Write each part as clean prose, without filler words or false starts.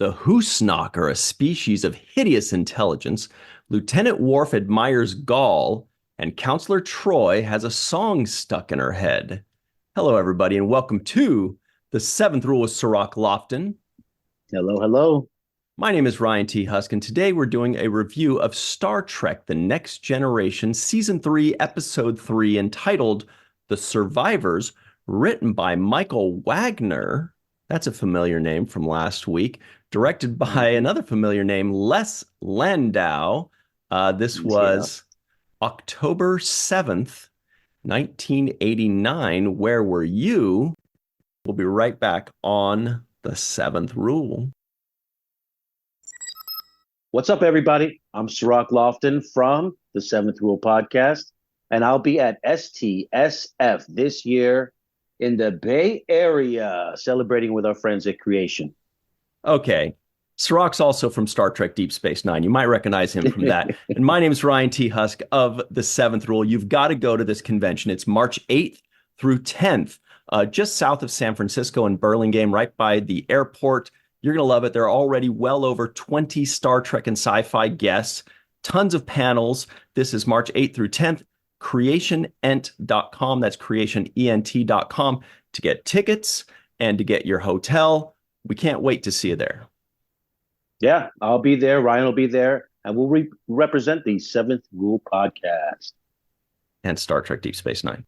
The Husnock are a species of hideous intelligence. Lieutenant Worf admires Gaul, and Counselor Troy has a song stuck in her head. Hello, everybody, and welcome to The Seventh Rule with Cirroc Lofton. Hello, hello. My name is Ryan T. Husk, and today we're doing a review of Star Trek: The Next Generation, Season 3, Episode 3, entitled The Survivors, written by Michael Wagner. That's a familiar name from last week. Directed by another familiar name, Les Landau. This was October 7th, 1989. Where were you? We'll be right back on The Seventh Rule. What's up, everybody? I'm Cirroc Lofton from the Seventh Rule podcast, and I'll be at STSF this year in the Bay Area, celebrating with our friends at Creation. Okay. Cirroc's also from Star Trek Deep Space Nine. You might recognize him from that. And my name is Ryan T. Husk of The Seventh Rule. You've got to go to this convention. It's March 8th through 10th, just south of San Francisco in Burlingame, right by the airport. You're going to love it. There are already well over 20 Star Trek and sci-fi guests, tons of panels. This is March 8th through 10th. CreationEnt.com. That's CreationEnt.com to get tickets and to get your hotel. We can't wait to see you there. Yeah, I'll be there. Ryan will be there, and we'll represent the Seventh Rule podcast. And Star Trek Deep Space Nine.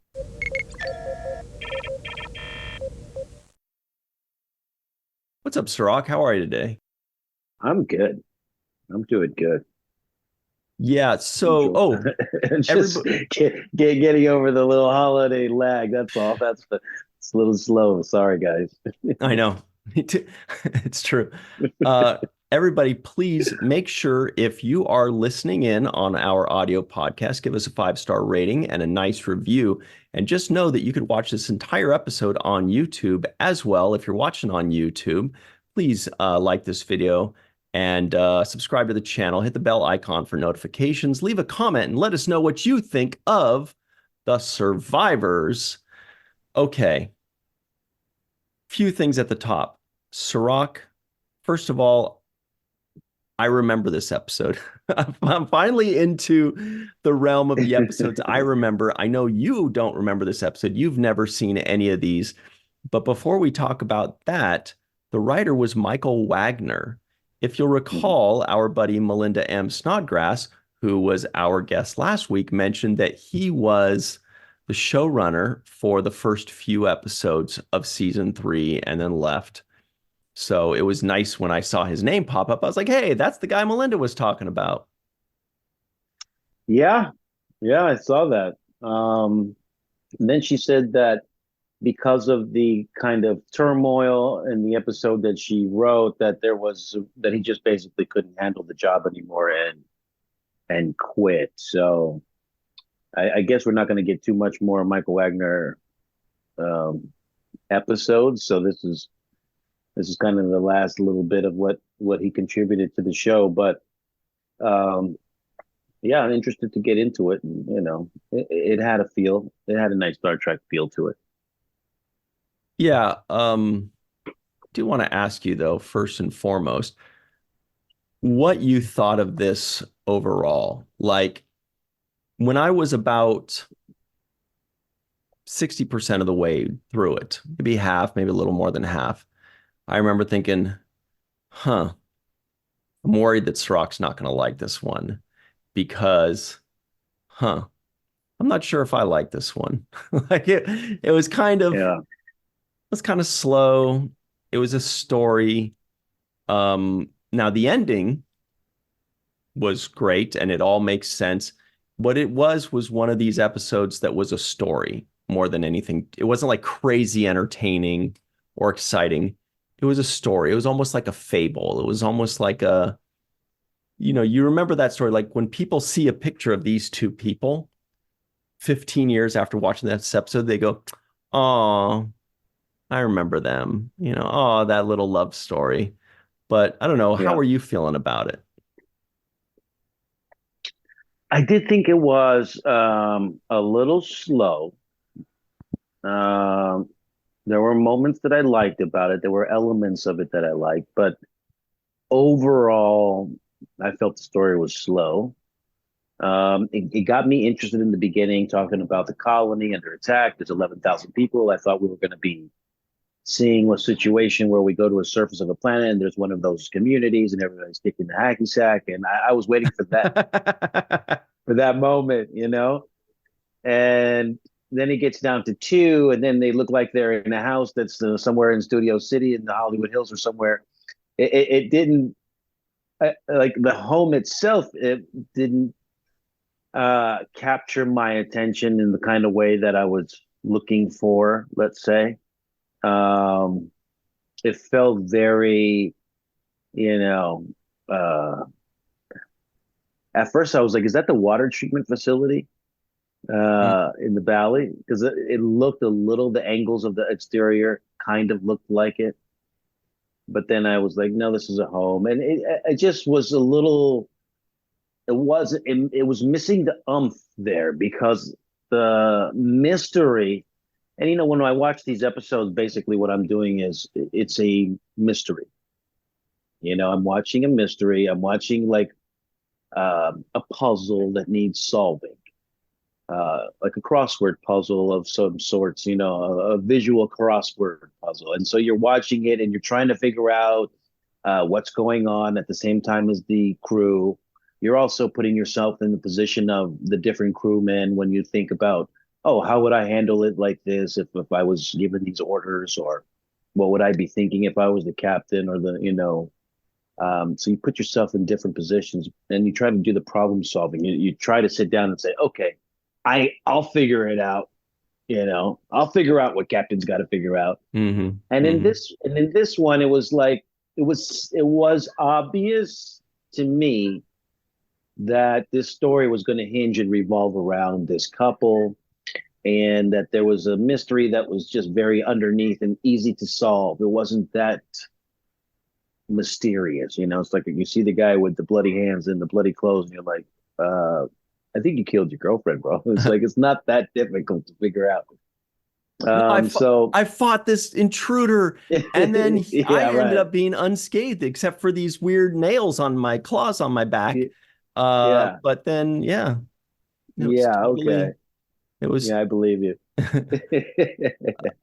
What's up, Cirroc? How are you today? I'm good. I'm doing good. Yeah, so, just getting over the little holiday lag. That's all. It's a little slow. Sorry, guys. I know. It's true. Everybody, please make sure if you are listening in on our audio podcast, give us a 5-star rating and a nice review. And just know that you could watch this entire episode on YouTube as well. If you're watching on YouTube, please like this video and subscribe to the channel. Hit the bell icon for notifications. Leave a comment and let us know what you think of The Survivors. Okay. Few things at the top. Cirroc, first of all, I remember this episode. I'm finally into the realm of the episodes I remember. I know you don't remember this episode. You've never seen any of these. But before we talk about that, the writer was Michael Wagner. If you'll recall, our buddy Melinda M. Snodgrass, who was our guest last week, mentioned that he was the showrunner for the first few episodes of season 3 and then left. So it was nice when I saw his name pop up. I was like, hey, that's the guy Melinda was talking about. Yeah, I saw that. And then she said that because of the kind of turmoil in the episode that she wrote, that he just basically couldn't handle the job anymore and quit. So I guess we're not going to get too much more Michael Wagner episodes. So this is kind of the last little bit of what he contributed to the show. But yeah, I'm interested to get into it. And, it had a feel. It had a nice Star Trek feel to it. Yeah. Do want to ask you, though, first and foremost, what you thought of this overall. Like, when I was about 60% of the way through it, maybe half, maybe a little more than half, I remember thinking, I'm worried that Cirroc's not going to like this one because, I'm not sure if I like this one. Like it was kind of, Yeah. it was kind of slow. It was a story. Now the ending was great and it all makes sense. What it was one of these episodes that was a story more than anything. It wasn't like crazy entertaining or exciting. It was a story. It was almost like a fable. It was almost like you remember that story, like when people see a picture of these two people 15 years after watching that episode, they go, oh, I remember them, oh, that little love story. But I don't know. How are you feeling about it? I did think it was a little slow. There were moments that I liked about it. There were elements of it that I liked, but overall, I felt the story was slow. It got me interested in the beginning, talking about the colony under attack. There's 11,000 people. I thought we were going to be seeing a situation where we go to a surface of a planet and there's one of those communities and everybody's kicking the hacky sack. And I was waiting for that moment, you know? And then it gets down to two, and then they look like they're in a house that's somewhere in Studio City in the Hollywood Hills or somewhere. It didn't, like the home itself, it didn't capture my attention in the kind of way that I was looking for, let's say. Um, it felt very, you know, at first I was like, is that the water treatment facility in the valley? Because it looked a little, the angles of the exterior kind of looked like it. But then I was like, no, this is a home. And it just was a little, it was missing the umph there because the mystery, and you know, when I watch these episodes, basically what I'm doing is it's a mystery. You know, I'm watching a mystery. I'm watching like a puzzle that needs solving, like a crossword puzzle of some sorts, you know, a visual crossword puzzle. And so you're watching it and you're trying to figure out what's going on at the same time as the crew. You're also putting yourself in the position of the different crewmen when you think about, oh, how would I handle it like this if I was given these orders, or what would I be thinking if I was the captain or the, you know, so you put yourself in different positions and you try to do the problem solving. You try to sit down and say, okay, I'll figure it out. You know, I'll figure out what Captain's got to figure out. Mm-hmm. And Mm-hmm. in this one, it was like it was obvious to me that this story was going to hinge and revolve around this couple, and that there was a mystery that was just very underneath and easy to solve. It wasn't that mysterious, you know. It's like you see the guy with the bloody hands and the bloody clothes, and you're like, I think you killed your girlfriend, bro. It's like it's not that difficult to figure out. No, So I fought this intruder, and then I yeah, ended right. up being unscathed, except for these weird nails on my claws on my back. Yeah, But then, yeah, it was yeah, okay. totally, it was, Yeah, I believe you. you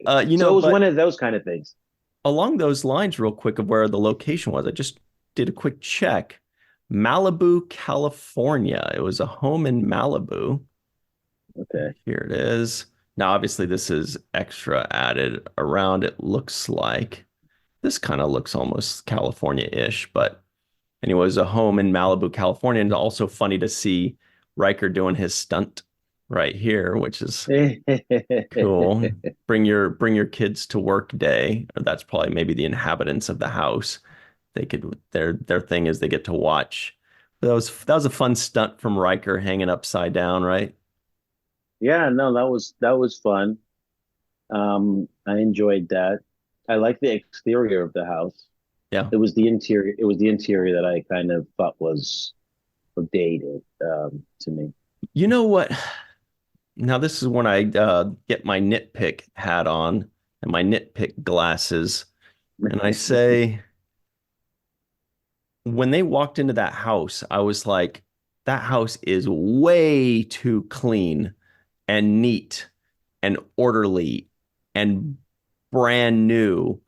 So know, it was but one of those kind of things. along those lines, real quick, of where the location was, I just did a quick check. Malibu, California. It was a home in Malibu. Okay. Here it is. Now, obviously, this is extra added around. It looks like this kind of looks almost California-ish, but anyways, a home in Malibu, California. And also funny to see Riker doing his stunt right here, which is cool. Bring your kids to work day. That's probably maybe the inhabitants of the house. They could their thing is they get to watch. That was a fun stunt from Riker hanging upside down, right? Yeah, no, that was fun. I enjoyed that. I like the exterior of the house. Yeah. It was the interior. It was the interior that I kind of thought was dated to me. You know what? Now this is when I get my nitpick hat on and my nitpick glasses, and I say, when they walked into that house, I was like, that house is way too clean and neat and orderly and brand new.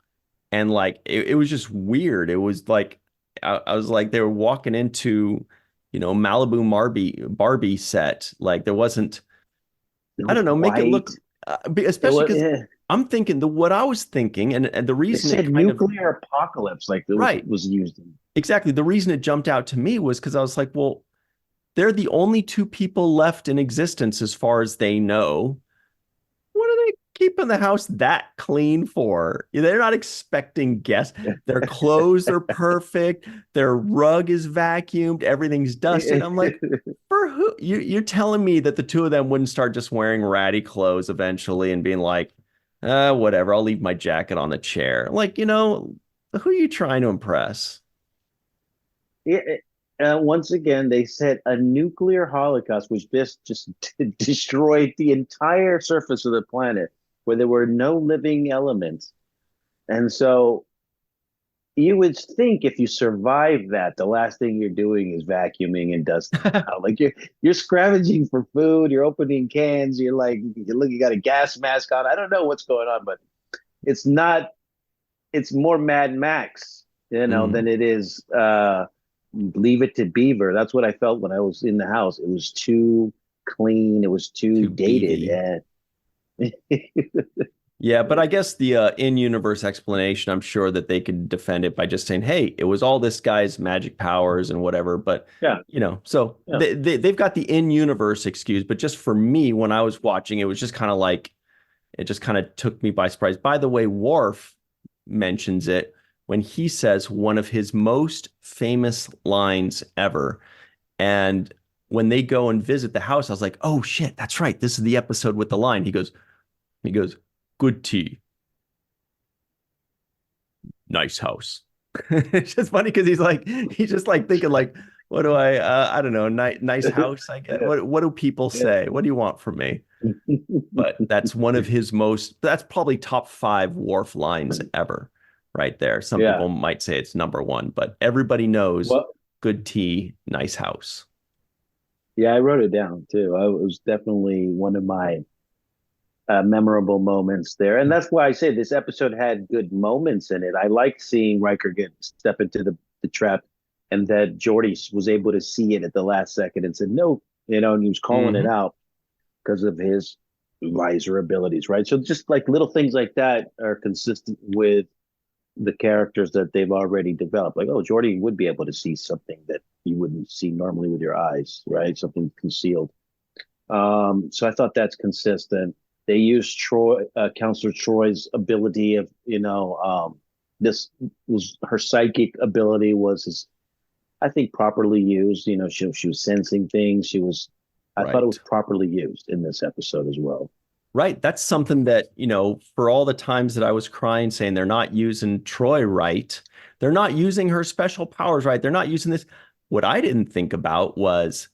And like it was just weird. It was like I was like they were walking into, Malibu Barbie set. Like there wasn't, I No, don't know, make it quite. look It especially was. because I'm thinking what I was thinking, and the They reason it said kind of nuclear apocalypse, like it right. was used in. Exactly. The reason it jumped out to me was because I was like, well, they're the only two people left in existence as far as they know. What are they keeping the house that clean for? They're not expecting guests. Their clothes are perfect. Their rug is vacuumed. Everything's dusted. I'm like, for who? You're telling me that the two of them wouldn't start just wearing ratty clothes eventually and being like, whatever, I'll leave my jacket on the chair. Like, who are you trying to impress? Yeah, once again, they said a nuclear holocaust, which just destroyed the entire surface of the planet, where there were no living elements. And so you would think if you survive that, the last thing you're doing is vacuuming and dusting out. Like you're scavenging for food, you're opening cans, you're like you look, you got a gas mask on. I don't know what's going on, but it's not. It's more Mad Max, than Mm, it is Leave It to Beaver. That's what I felt when I was in the house. It was too clean. It was too too dated, beefy. and Yeah, but I guess the in-universe explanation, I'm sure that they could defend it by just saying, "Hey, it was all this guy's magic powers and whatever." But yeah, so yeah, they've got the in-universe excuse. But just for me, when I was watching, it was just kind of like it just kind of took me by surprise. By the way, Worf mentions it when he says one of his most famous lines ever, and when they go and visit the house, I was like, "Oh shit, that's right. This is the episode with the line." He goes, "Good tea." Nice house. It's just funny because he's just like thinking like, what do I don't know, nice house, I guess. yeah, What do people yeah. say? What do you want from me? But that's one of his that's probably top five Wharf lines ever, right there. Some Yeah. people might say it's number one, but everybody knows Well, good tea, nice house. yeah, I wrote it down too. I was definitely one of my memorable moments there, and that's why I say this episode had good moments in it. I liked seeing Riker get step into the trap, and that Geordi was able to see it at the last second and said no, and he was calling it Hmm. out because of his visor abilities, right? So just like little things like that are consistent with the characters that they've already developed. Like, oh, Geordi would be able to see something that you wouldn't see normally with your eyes, right? Something concealed. So I thought that's consistent. They used Counselor Troy's ability of, this was her psychic ability was, I think, properly used. She was sensing things. I thought it was Right. properly used in this episode as well. Right. That's something that, for all the times that I was crying saying they're not using Troy right, they're not using her special powers right, they're not using this. What I didn't think about was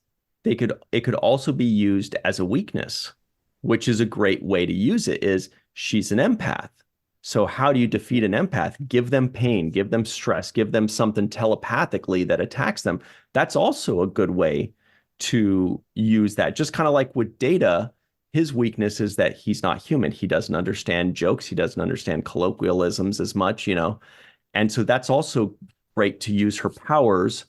it could also be used as a weakness, which is a great way to use it is she's an empath. So how do you defeat an empath? Give them pain, give them stress, give them something telepathically that attacks them. That's also a good way to use that. Just kind of like with Data, his weakness is that he's not human. He doesn't understand jokes. He doesn't understand colloquialisms as much. And so that's also great to use her powers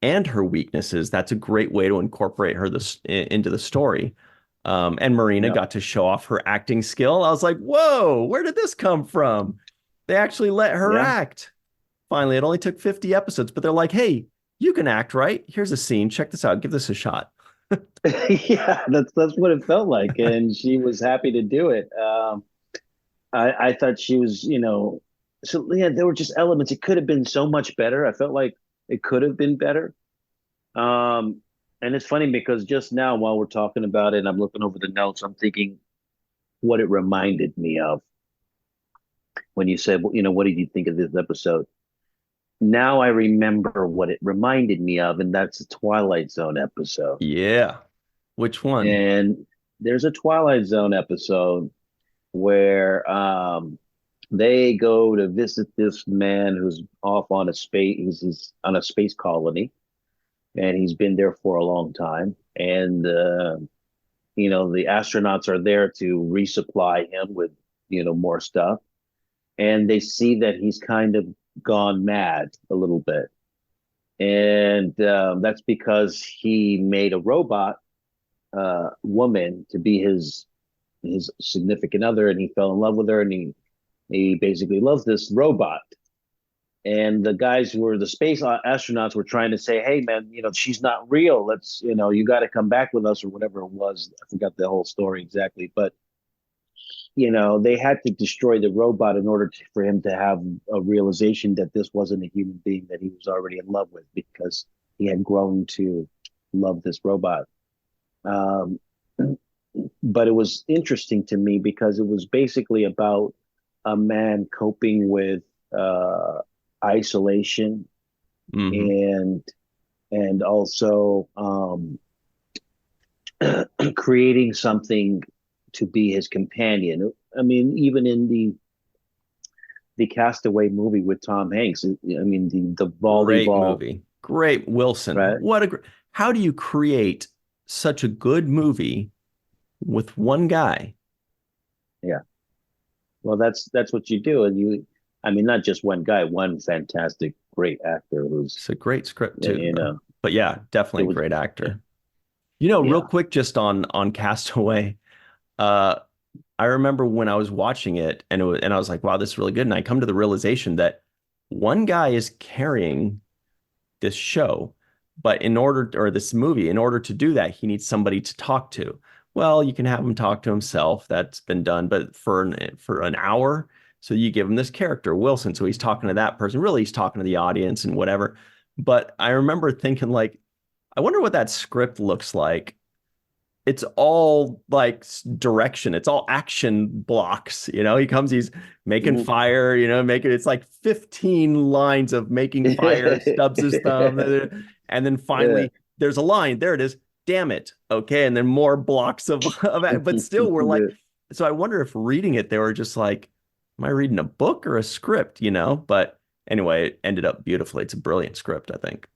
and her weaknesses. That's a great way to incorporate her into the story. And Marina Yeah, got to show off her acting skill. I was like, whoa, where did this come from? They actually let her yeah, act. Finally, it only took 50 episodes, but they're like, hey, you can act, right? Here's a scene. Check this out. Give this a shot. yeah. That's what it felt like, and she was happy to do it. I thought she was, so yeah, there were just elements. It could have been so much better. I felt like it could have been better. Um, and it's funny because just now while we're talking about it, I'm looking over the notes. I'm thinking what it reminded me of when you said, well, what did you think of this episode? Now I remember what it reminded me of, and that's a Twilight Zone episode. Yeah. Which one? And there's a Twilight Zone episode where they go to visit this man who's off on a space, he's on a space colony, and he's been there for a long time. And the astronauts are there to resupply him with more stuff, and they see that he's kind of gone mad a little bit, and that's because he made a robot woman to be his significant other, and he fell in love with her, and he basically loves this robot. And the guys who were the space astronauts were trying to say, "Hey, man, she's not real. Let's, you got to come back with us," or whatever it was. I forgot the whole story exactly, but they had to destroy the robot in order for him to have a realization that this wasn't a human being that he was already in love with, because he had grown to love this robot. Um, but it was interesting to me because it was basically about a man coping with uh, isolation, Hmm. and also creating something to be his companion. I mean, even in the Castaway movie with Tom Hanks. I mean, the Great volleyball, movie. Great Wilson. right? How do you create such a good movie with one guy? Yeah. Well, that's what you do, and I mean, not just one guy, one fantastic, great actor who's, It's a great script too, you though. know, But yeah, it definitely a was, great yeah, actor. Real yeah. quick, just on Castaway. Uh, I remember when I was watching it, and I was like, wow, this is really good. And I come to the realization that one guy is carrying this show, but or this movie, in order to do that, he needs somebody to talk to. Well, you can have him talk to himself. That's been done, but for an hour, so you give him this character, Wilson. So he's talking to that person. Really, he's talking to the audience and whatever. But I remember thinking, like, I wonder what that script looks like. It's all like direction. It's all action blocks. He comes, he's making Mhm. fire, making it's like 15 lines of making fire, stubs his thumb. And then Yeah. finally there's a line. There it is. Damn it. Okay. And then more blocks but still we're like, Yeah. so I wonder if reading it, they were just like, am I reading a book or a script, But anyway, it ended up beautifully. It's a brilliant script, I think.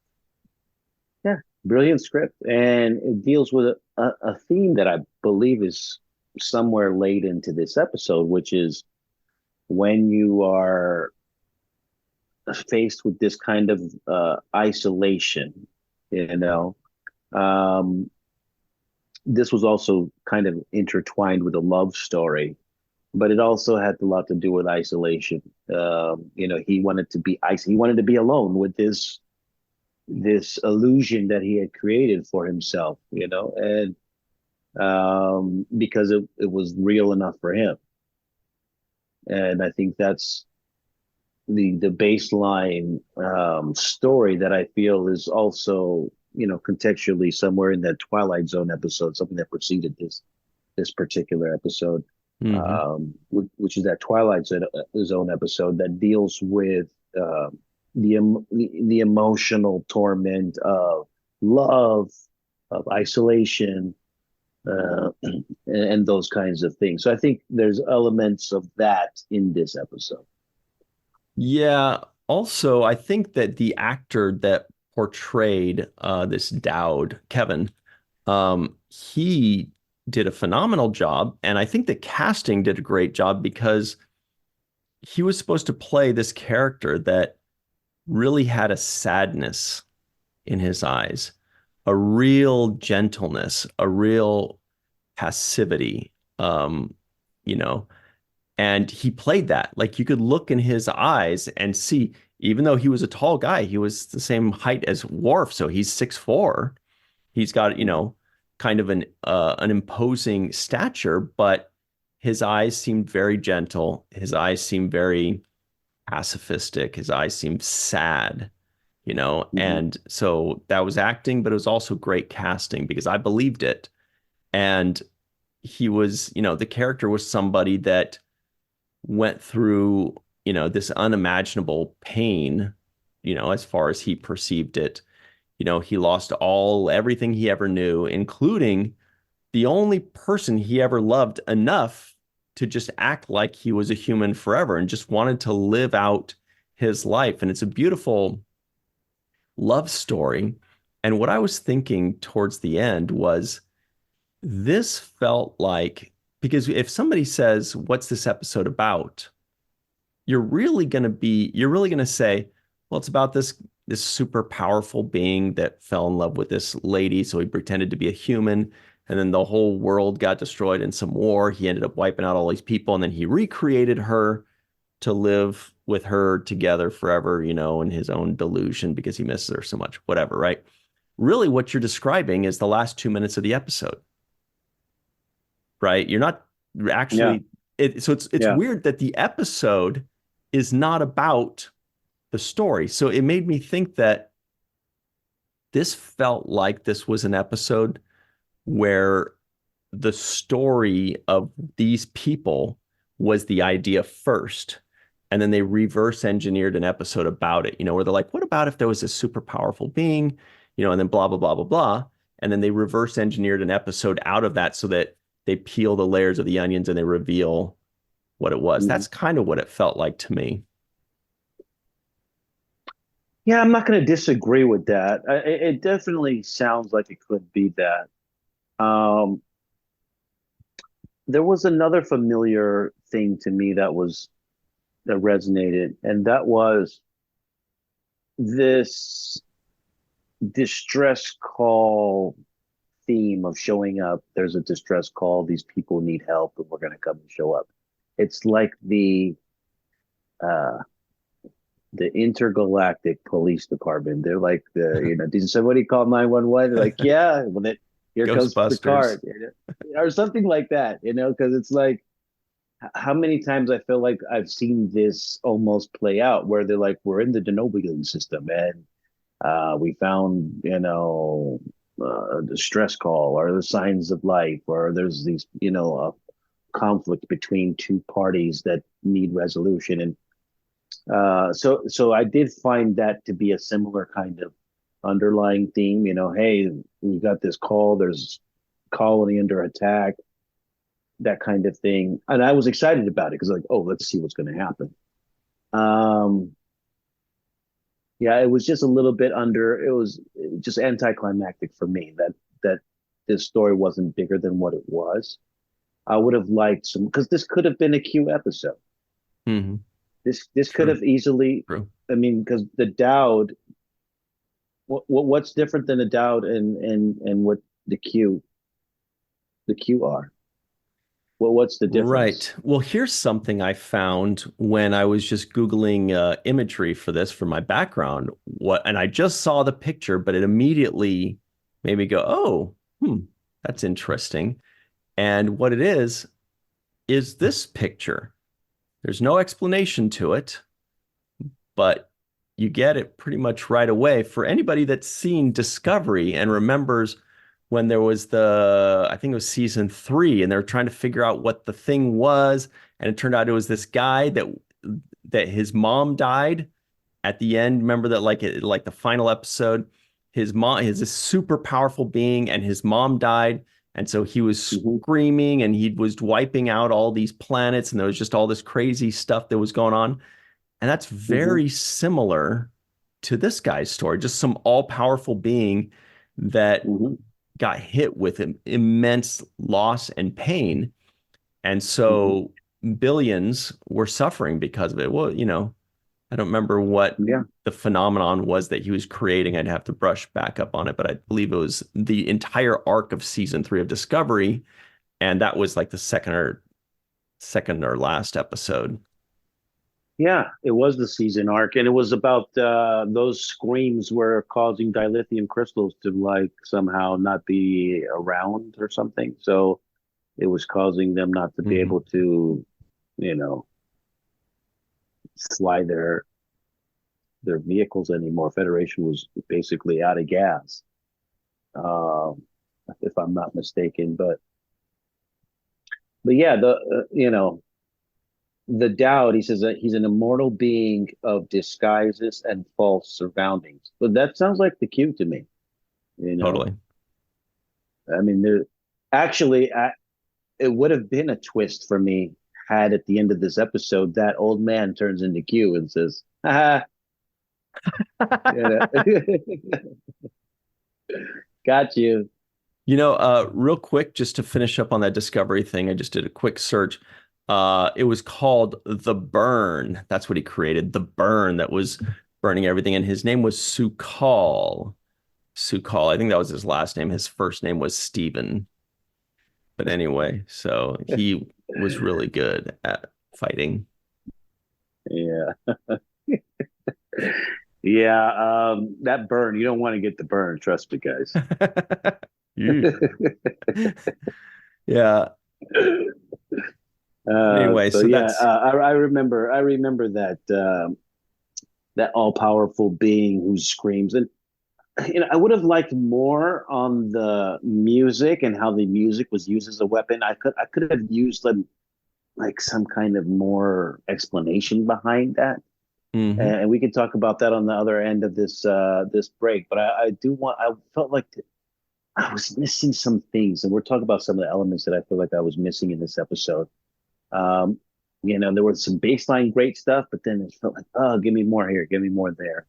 Yeah, brilliant script, and it deals with a theme that I believe is somewhere late into this episode, which is when you are faced with this kind of isolation, you know. Um, this was also kind of intertwined with a love story, but it also had a lot to do with isolation. He wanted to be he wanted to be alone with this illusion that he had created for himself, and because it was real enough for him. And I think that's the baseline story that I feel is also, contextually somewhere in that Twilight Zone episode, something that preceded this particular episode, Hmm. which is that Twilight Zone episode that deals with the emotional torment of love, of isolation, and those kinds of things. So I think there's elements of that in this episode. Yeah. Also, I think that the actor that portrayed this Dowd, Kevin, he did a phenomenal job. And I think the casting did a great job because he was supposed to play this character that really had a sadness in his eyes, a real gentleness, a real passivity, you know, and he played that. Like you could look in his eyes and see, even though he was a tall guy, he was the same height as Worf, so he's 6'4". He's got, kind of an imposing stature, but his eyes seemed very gentle. His eyes seemed very pacifistic. His eyes seemed sad, Mm-hmm. and so that was acting, but it was also great casting because I believed it. And he was, the character was somebody that went through, this unimaginable pain, as far as he perceived it. He lost everything he ever knew, including the only person he ever loved enough to just act like he was a human forever and just wanted to live out his life. And it's a beautiful love story. And what I was thinking towards the end was this felt like, because if somebody says, what's this episode about? You're really going to say, well, it's about this super powerful being that fell in love with this lady, so he pretended to be a human, and then the whole world got destroyed in some war. He ended up wiping out all these people, and then he recreated her to live with her together forever, in his own delusion because he misses her so much, whatever, right? Really, what you're describing is the last 2 minutes of the episode, right? You're not Yeah, actually so it's yeah, weird that the episode is not about the story. So it made me think that this felt like this was an episode where the story of these people was the idea first. And then they reverse engineered an episode about it, where they're like, what about if there was a super powerful being, and then blah, blah, blah, blah, blah. And then they reverse engineered an episode out of that so that they peel the layers of the onions and they reveal what it was. mhm. That's kind of what it felt like to me. Yeah, I'm not going to disagree with that. It definitely sounds like it could be that. Um, there was another familiar thing to me that resonated, and that was this distress call theme of showing up. There's a distress call. These people need help, and we're going to come and show up. It's like uh, the intergalactic police department. They're like did somebody call 911? They're like, yeah. Well, here comes Ghostbusters. Picard, or something like that. Because it's like how many times I feel like I've seen this almost play out, where they're like, we're in the Denobulan system, and we found the stress call or the signs of life, or there's these conflict between two parties that need resolution. And so I did find that to be a similar kind of underlying theme. Hey, we got this call. There's colony under attack, that kind of thing. And I was excited about it because, like, oh, let's see what's going to happen. Um, yeah, it was just a little bit under. It was just anticlimactic for me that this story wasn't bigger than what it was. I would have liked some, because this could have been a Q episode. Hmm. This could True. have easily. True. I mean, because the Dowd. What's different than the Dowd and what the Q are? Well, what's the difference? Right. Well, here's something I found when I was just Googling imagery for this for my background. And I just saw the picture, but it immediately made me go, oh, that's interesting. And what it is this picture. There's no explanation to it, but you get it pretty much right away. For anybody that's seen Discovery and remembers when there was I think it was season 3, and they were trying to figure out what the thing was, and it turned out it was this guy that his mom died at the end. Remember that, like the final episode, his mom is a super powerful being, and his mom died, and so he was screaming, and he was wiping out all these planets, and there was just all this crazy stuff that was going on. And that's very similar to this guy's story, just some all-powerful being that got hit with an immense loss and pain. And so billions were suffering because of it. Well, I don't remember what the phenomenon was that he was creating. I'd have to brush back up on it, but I believe it was the entire arc of season 3 of Discovery. And that was like the second or last episode. Yeah, it was the season arc, and it was about those screams were causing dilithium crystals to like somehow not be around or something. So it was causing them not to be able to, fly their vehicles anymore. Federation was basically out of gas, if I'm not mistaken. But yeah, the Dowd, he says that he's an immortal being of disguises and false surroundings. But that sounds like the Q to me. Totally. I mean, it would have been a twist for me had at the end of this episode that old man turns into Q and says, "Ha got you." Real quick, just to finish up on that Discovery thing, I just did a quick search. It was called The Burn. That's what he created. The Burn that was burning everything. And his name was Su'Kal. Su'Kal. I think that was his last name. His first name was Steven. But anyway, so he was really good at fighting. Yeah. Yeah. That burn, you don't want to get the burn. Trust me, guys. Yeah. Anyway, so yeah, that's I remember that all powerful being who screams, and I would have liked more on the music and how the music was used as a weapon. I could have used like some kind of more explanation behind that, and we could talk about that on the other end of this break. But I felt like I was missing some things, and we're talking about some of the elements that I feel like I was missing in this episode. Um, there was some baseline great stuff, but then it felt like, oh, give me more here, give me more there.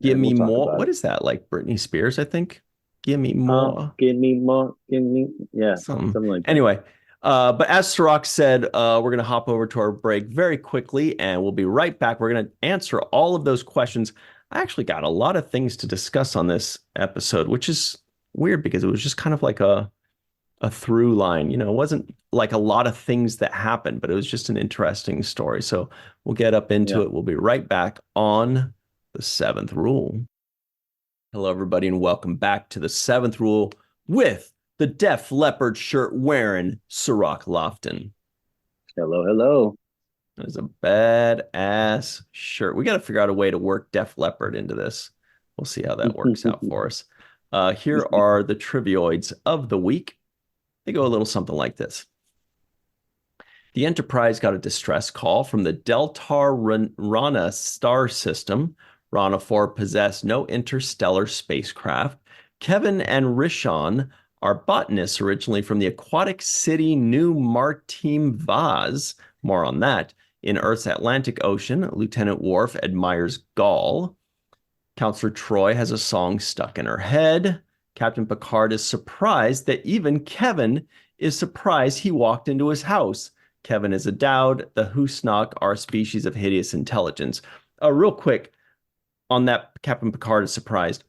Give and me we'll talk more. about What it. is that? Like Britney Spears, I think. Give me more. Give me more, give me, yeah, Something. something like that. Anyway, but as Cirroc said, we're going to hop over to our break very quickly, and we'll be right back. We're going to answer all of those questions. I actually got a lot of things to discuss on this episode, which is weird because it was just kind of like a through line. It wasn't like a lot of things that happened, but it was just an interesting story. So we'll get up into Yeah. it. We'll be right back on the seventh rule. Hello, everybody, and welcome back to the seventh rule with the Def Leppard shirt wearing Cirroc Lofton. Hello, hello. That is a badass shirt. We got to figure out a way to work Def Leppard into this. We'll see how that works out for us. Here are the trivioids of the week. They go a little something like this. The Enterprise got a distress call from the Deltar Rana star system. Rana 4 possessed no interstellar spacecraft. Kevin and Rishon are botanists originally from the aquatic city New Martim Vaz. More on that. In Earth's Atlantic Ocean, Lieutenant Worf admires Gaul. Counselor Troy has a song stuck in her head. Captain Picard is surprised that even Kevin is surprised he walked into his house. Kevin is a Dowd. The Husnock are a species of hideous intelligence. Real quick, on that Captain Picard is surprised.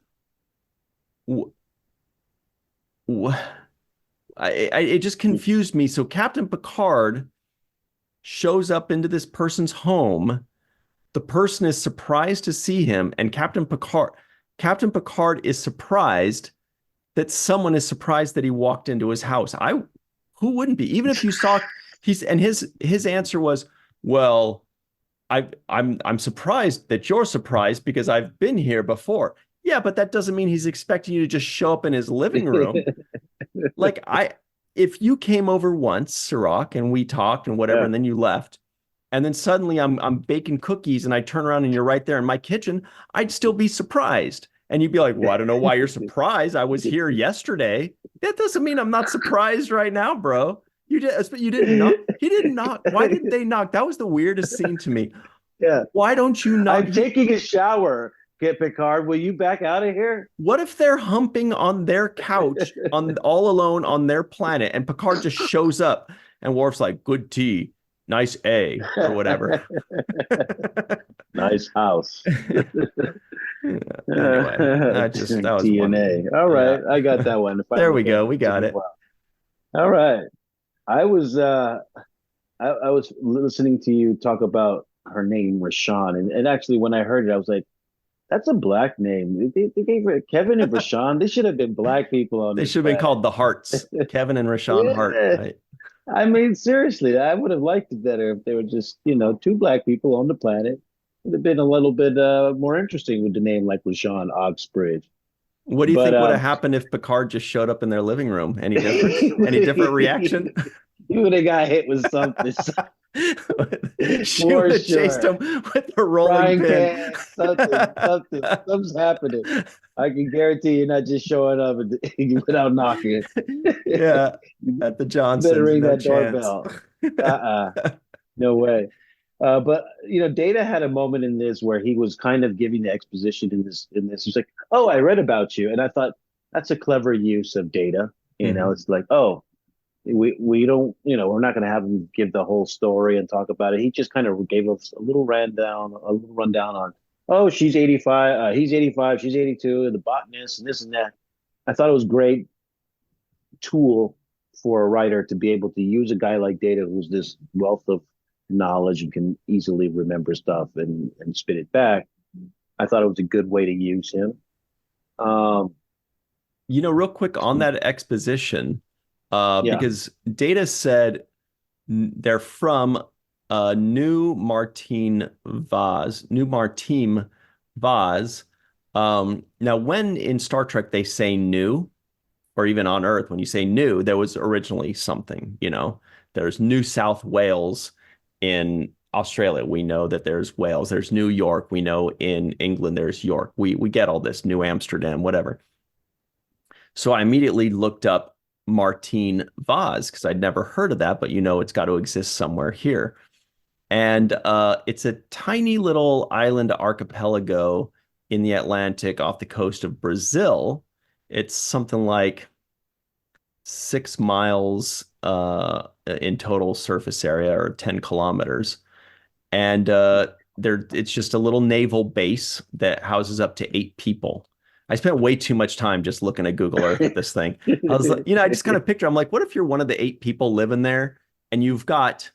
It just confused me. So Captain Picard shows up into this person's home. The person is surprised to see him, and Captain Picard is surprised that someone is surprised that he walked into his house. Who wouldn't be? Even if you saw his answer was, well, I'm surprised that you're surprised because I've been here before. Yeah, but that doesn't mean he's expecting you to just show up in his living room. Like if you came over once, Cirroc, and we talked and whatever, and then you left, and then suddenly I'm baking cookies and I turn around and you're right there in my kitchen, I'd still be surprised. And you'd be like, well, I don't know why you're surprised. I was here yesterday. That doesn't mean I'm not surprised right now, bro. You didn't knock. He didn't knock. Why didn't they knock? That was the weirdest scene to me. Yeah. Why don't you knock? I'm taking a shower. Get Picard. Will you back out of here? What if they're humping on their couch all alone on their planet and Picard just shows up and Worf's like, good tea, nice A, or whatever. Nice house. Anyway, that was TNA. All right, yeah. I got that one. There we go. We got it. Well. All right. I was listening to you talk about her name, Rashawn, and actually when I heard it, I was like, that's a black name. They gave it Kevin and Rashawn. They should have been black people on. They should have been called the Hearts. Kevin and Rashawn Hart. Right? I mean, seriously, I would have liked it better if they were just, two black people on the planet. It would have been a little bit more interesting with the name like Rashawn Oxbridge. What do you think would have happened if Picard just showed up in their living room? Any difference? Any different reaction? You would have got hit with something. She would have chased him with the rolling pin. Something's happening. I can guarantee you're not just showing up without knocking. Yeah, at the Johnsons. Better ring that doorbell. No way. But Data had a moment in this where he was kind of giving the exposition in this. He's like, "Oh, I read about you," and I thought that's a clever use of Data. It's like, "Oh, we don't, we're not going to have him give the whole story and talk about it." He just kind of gave us a little rundown on, oh, she's 85, he's 85, she's 82, and the botanist and this and that. I thought it was a great tool for a writer to be able to use a guy like Data, who's this wealth of knowledge and can easily remember stuff and spit it back. I thought it was a good way to use him. Real quick on that exposition, because Data said they're from New Martim Vaz. Now, when in Star Trek they say new, or even on Earth, when you say new, there was originally something, there's New South Wales in Australia. We know that there's Wales, there's New York. We know in England, there's York. We get all this, New Amsterdam, whatever. So I immediately looked up Martim Vaz because I'd never heard of that, but it's got to exist somewhere here. And it's a tiny little island archipelago in the Atlantic off the coast of Brazil. It's something like 6 miles in total surface area, or 10 kilometers. And it's just a little naval base that houses up to 8 people. I spent way too much time just looking at Google Earth at this thing. I was like, I just kind of picture, I'm like, what if you're one of the 8 people living there and you've got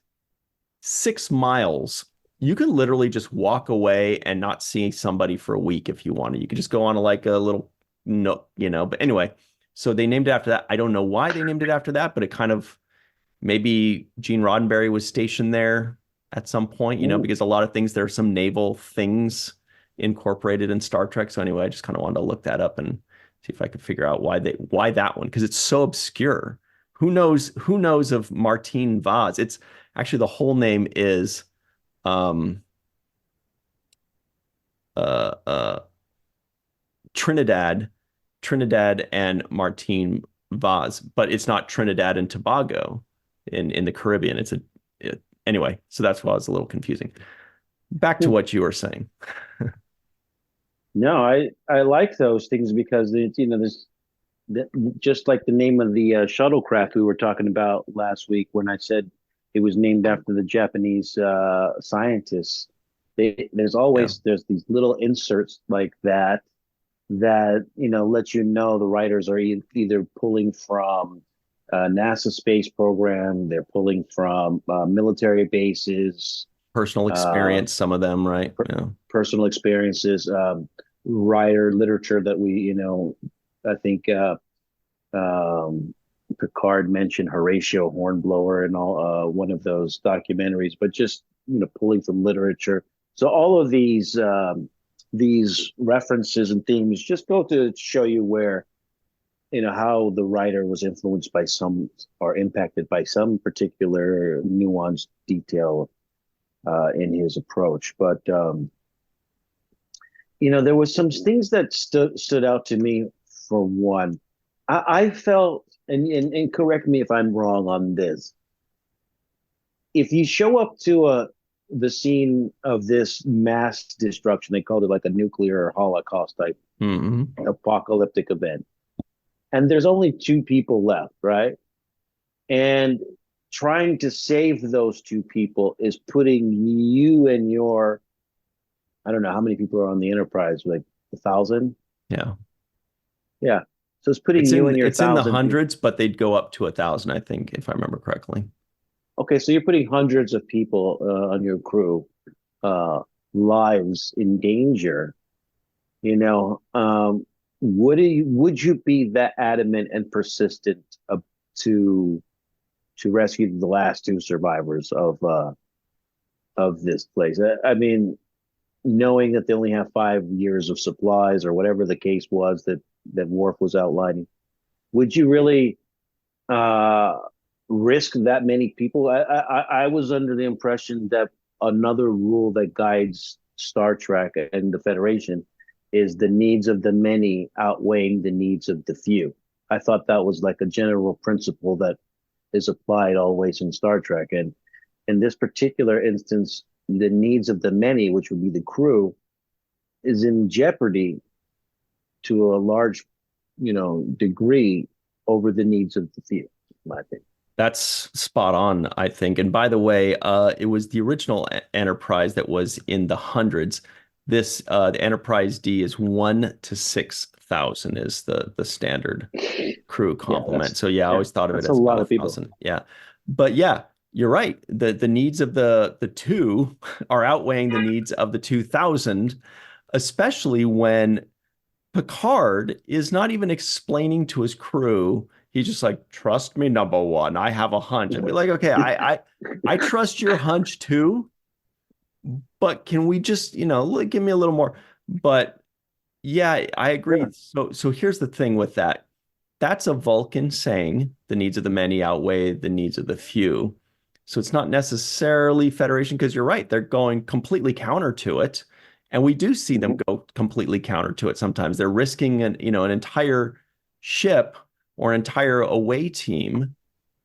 6 miles? You could literally just walk away and not see somebody for a week if you wanted. You could just go on like a little no, but anyway, so they named it after that. I don't know why they named it after that, but it kind of, maybe Gene Roddenberry was stationed there at some point, because a lot of things, there are some naval things incorporated in Star Trek. So anyway, I just kind of wanted to look that up and see if I could figure out why that one, because it's so obscure. Who knows of Martine Vaz? It's actually, the whole name is uh uh Trinidad and Martine Vaz, but it's not Trinidad and Tobago in the Caribbean. Anyway, so that's why it's a little confusing. Back to what you were saying. No, I like those things because there's just like the name of the shuttlecraft we were talking about last week when I said it was named after the Japanese scientists. There's these little inserts like that let the writers are either pulling from NASA space program, they're pulling from military bases, Personal experience, some of them, right? Yeah. personal experiences, writer literature that I think Picard mentioned Horatio Hornblower and all one of those documentaries, but just pulling from literature. So all of these references and themes just go to show you where how the writer was influenced by some or impacted by some particular nuanced detail in his approach. But there was some things that stood out to me. For one, I felt, and correct me if I'm wrong on this, if you show up to the scene of this mass destruction, they called it like a nuclear holocaust type apocalyptic event, and there's only 2 people left, right? And trying to save those 2 people is putting you and your, I don't know how many people are on the Enterprise, like 1,000. Yeah. So it's putting you and your it's in the 1,000 hundreds, but they'd go up to 1,000, I think, if I remember correctly. Okay, so you're putting hundreds of people on your crew lives in danger. Would you be that adamant and persistent to rescue the last 2 survivors of this place? I mean, knowing that they only have 5 years of supplies or whatever the case was that Worf was outlining, would you really risk that many people? I was under the impression that another rule that guides Star Trek and the Federation is the needs of the many outweighing the needs of the few. I thought that was like a general principle that is applied always in Star Trek. And in this particular instance, the needs of the many, which would be the crew, is in jeopardy to a large, degree over the needs of the few, in my opinion. That's spot on, I think. And by the way, it was the original Enterprise that was in the hundreds. The Enterprise D is 1 to 6,000 is the standard crew complement. So I always thought of it as a lot of 1,000. Yeah, but yeah, you're right. The needs of the 2 are outweighing the needs of the 2,000, especially when Picard is not even explaining to his crew. He's just like, trust me, number one, I have a hunch. And be like, okay, I trust your hunch too, but can we just, give me a little more? But yeah, I agree. So here's the thing with that. That's a Vulcan saying the needs of the many outweigh the needs of the few. So it's not necessarily Federation, because you're right. They're going completely counter to it. And we do see them go completely counter to it sometimes. They're risking an entire ship or an entire away team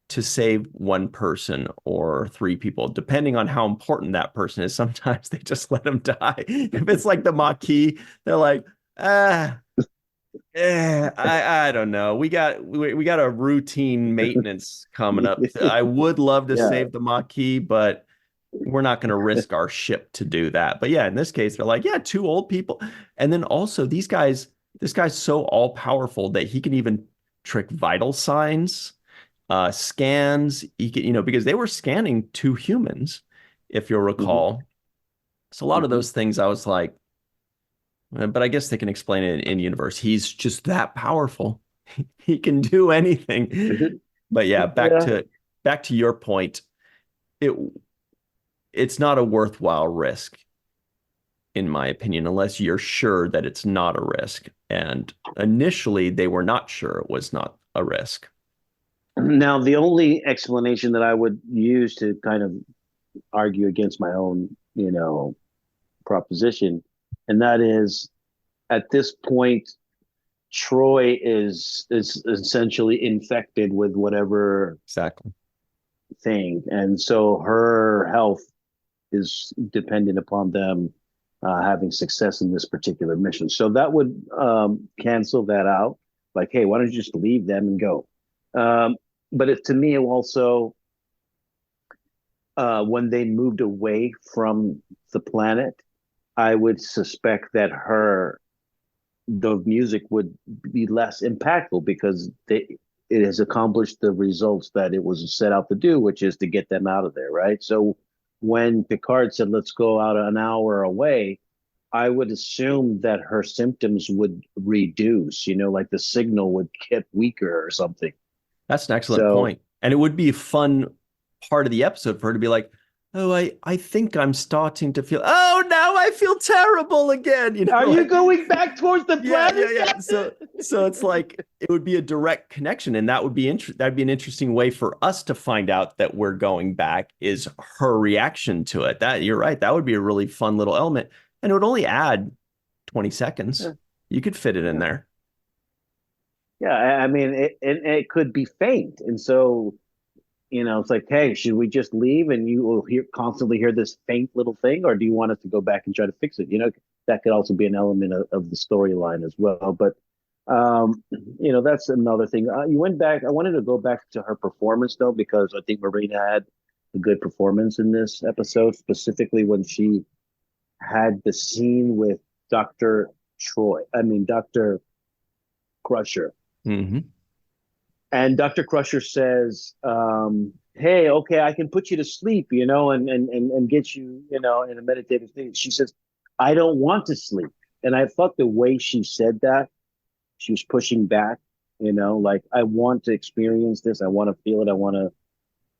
to save one person or three people, depending on how important that person is. Sometimes they just let them die. If it's like the Maquis, they're like, ah, I don't know. We got a routine maintenance coming up. I would love to Yeah. save the Maquis, but we're not going to risk our ship to do that. But yeah, in this case, they're like, yeah, two old people. And then also this guy's so all powerful that he can even trick vital signs, scans. He can, because they were scanning two humans, if you'll Hmm. recall. So a lot of Hmm. those things I was like, but I guess they can explain it in universe. He's just that powerful. He can do anything. But yeah, Yeah. back to your point. It it's not a worthwhile risk, in my opinion, unless you're sure that it's not a risk. And initially, they were not sure it was not a risk. Now, the only explanation that I would use to kind of argue against my own, proposition, and that is at this point, Troy is essentially infected with whatever Exactly. thing, and so her health is dependent upon them having success in this particular mission. So that would cancel that out. Like, hey, why don't you just leave them and go? But to me, also, when they moved away from the planet, I would suspect that the music would be less impactful because it has accomplished the results that it was set out to do, which is to get them out of there, right? So when Picard said, let's go out an hour away, I would assume that her symptoms would reduce, like the signal would get weaker or something. That's an excellent So, point. And it would be a fun part of the episode for her to be like, oh, I think I'm starting to feel, oh, now I feel terrible again. are you Like, going back towards the yeah, planet, yeah, yeah. Captain? So it's like it would be a direct connection, and that'd be an interesting way for us to find out that we're going back is her reaction to it. That you're right. That would be a really fun little element, and it would only add 20 seconds. Yeah, You could fit it in yeah. there. Yeah, I mean, it could be faint, and so it's like, hey, should we just leave and you will constantly hear this faint little thing, or do you want us to go back and try to fix it? That could also be an element of the storyline as well. But that's another thing. You went back. I wanted to go back to her performance though, because I think Marina had a good performance in this episode, specifically when she had the scene with Dr. Troy. I mean, Dr. Crusher. Hmm. And Dr. Crusher says, hey, okay, I can put you to sleep, and get you, in a meditative thing. She says, I don't want to sleep. And I thought the way she said that, she was pushing back, like, I want to experience this. I want to feel it. I want to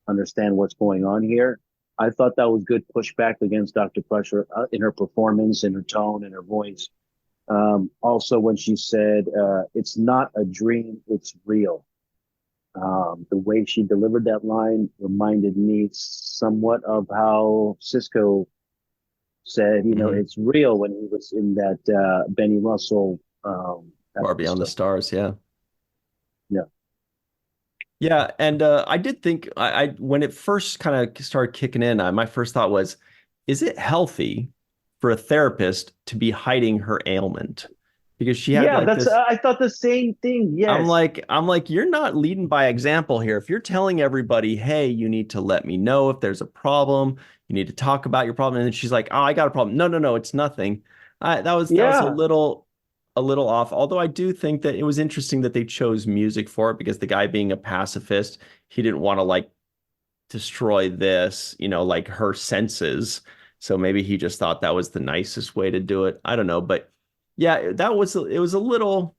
understand what's going on here. I thought that was good pushback against Dr. Crusher in her performance, in her tone, in her voice. Also, when she said, it's not a dream, it's real. The way she delivered that line reminded me somewhat of how Sisko said, Hmm. it's real when he was in that Benny Russell Far beyond the episode. stars. Yeah. Yeah. Yeah, and I did think I when it first kind of started kicking in, my first thought was, is it healthy for a therapist to be hiding her ailment? Because she had Yeah, like that's this. I thought the same thing. Yes. I'm like, you're not leading by example here. If you're telling everybody, hey, you need to let me know if there's a problem, you need to talk about your problem, and then she's like, oh, I got a problem. No, no, no, it's nothing. That was Yeah. a little off. Although I do think that it was interesting that they chose music for it because the guy being a pacifist, he didn't want to like destroy this, like her senses. So maybe he just thought that was the nicest way to do it. I don't know, but yeah, it was a little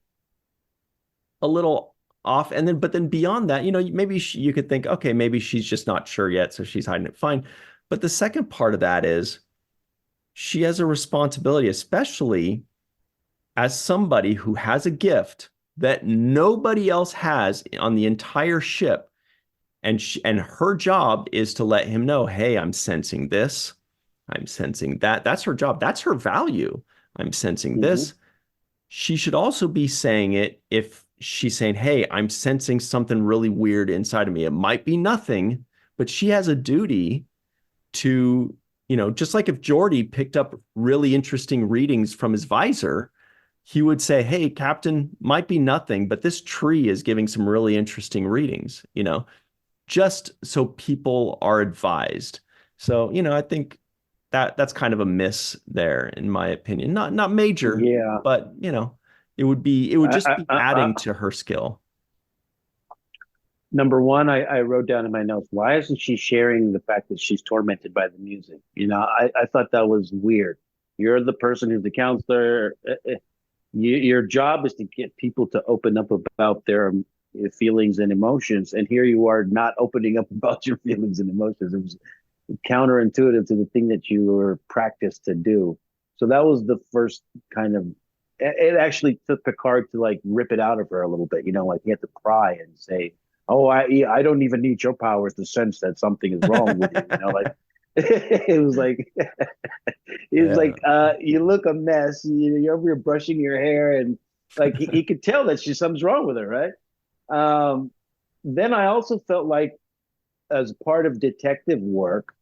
off. And then, but then beyond that, maybe you could think, okay, maybe she's just not sure yet, so she's hiding it. Fine. But the second part of that is she has a responsibility, especially as somebody who has a gift that nobody else has on the entire ship. And her job is to let him know, hey, I'm sensing this. I'm sensing that. That's her job. That's her value. I'm sensing Hmm. this. She should also be saying it if she's saying, hey, I'm sensing something really weird inside of me. It might be nothing, but she has a duty to, just like if Geordi picked up really interesting readings from his visor, he would say, hey, Captain, might be nothing, but this tree is giving some really interesting readings, just so people are advised. So, I think that's kind of a miss there, in my opinion. Not major, Yeah. but it would just be adding to her skill. Number one, I wrote down in my notes, why isn't she sharing the fact that she's tormented by the music? I thought that was weird. You're the person who's the counselor. Your job is to get people to open up about their feelings and emotions. And here you are not opening up about your feelings and emotions. It was counterintuitive to the thing that you were practiced to do. So that was the first kind of, it actually took Picard to like rip it out of her a little bit, like he had to cry and say, oh, I don't even need your powers to sense that something is wrong with you. Like it was like, you look a mess. You're over here brushing your hair, and like he could tell that something's wrong with her, right? Then I also felt like, as part of detective work,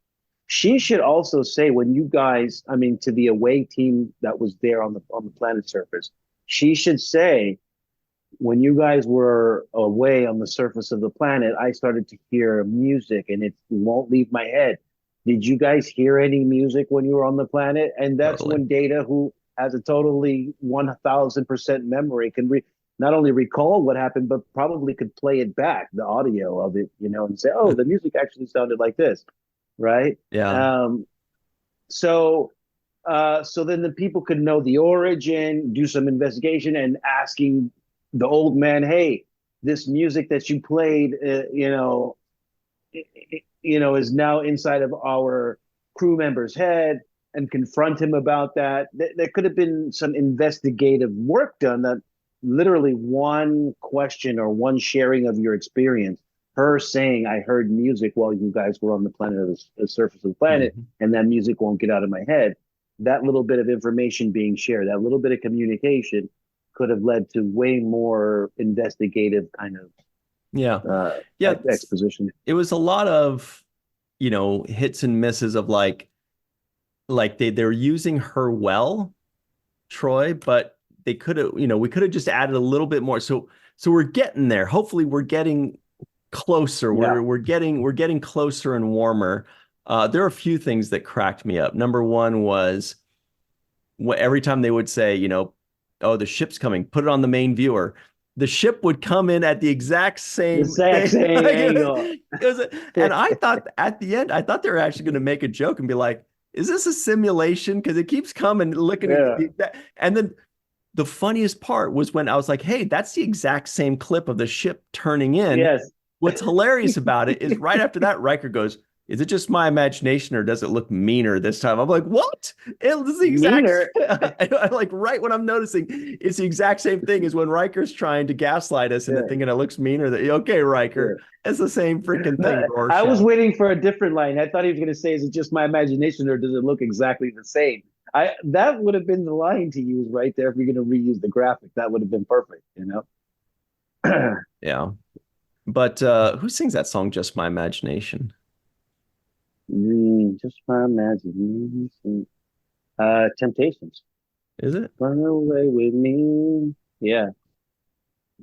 she should also say, when you guys, to the away team that was there on the planet surface, she should say, when you guys were away on the surface of the planet, I started to hear music and it won't leave my head. Did you guys hear any music when you were on the planet? And that's Totally. when Data, who has a totally 1000% memory, can not only recall what happened, but probably could play it back, the audio of it, and say, oh, the music actually sounded like this, right? Yeah. So then the people could know the origin, do some investigation, and asking the old man, hey, this music that you played, is now inside of our crew member's head, and confront him about that. There could have been some investigative work done, that literally one question or one sharing of your experience, her saying, I heard music while you guys were on the planet, of the surface of the planet, and that music won't get out of my head. That little bit of information being shared, that little bit of communication, could have led to way more investigative kind of exposition. It was a lot of hits and misses of like they're using her well, Troy, but they could have, we could have just added a little bit more. So we're getting there. Hopefully we're getting closer. Yeah. We're getting closer and warmer. There are a few things that cracked me up. Number one was every time they would say, oh, the ship's coming, put it on the main viewer, the ship would come in at the exact same angle. And I thought at the end, they were actually going to make a joke and be like, is this a simulation? Because it keeps coming, looking at that. And then the funniest part was when I was like, hey, that's the exact same clip of the ship turning in. Yes. What's hilarious about it is right after that, Riker goes, is it just my imagination or does it look meaner this time? I'm like, what? It's the exact like right when I'm noticing it's the exact same thing as when Riker's trying to gaslight us and thinking it looks meaner. Okay, Riker, it's the same freaking thing. I was waiting for a different line. I thought he was going to say, is it just my imagination or does it look exactly the same? That would have been the line to use right there. If you're going to reuse the graphic, that would have been perfect, Yeah. But who sings that song, Just My Imagination? Just my imagination. Temptations. Is it? Run away with me. Yeah.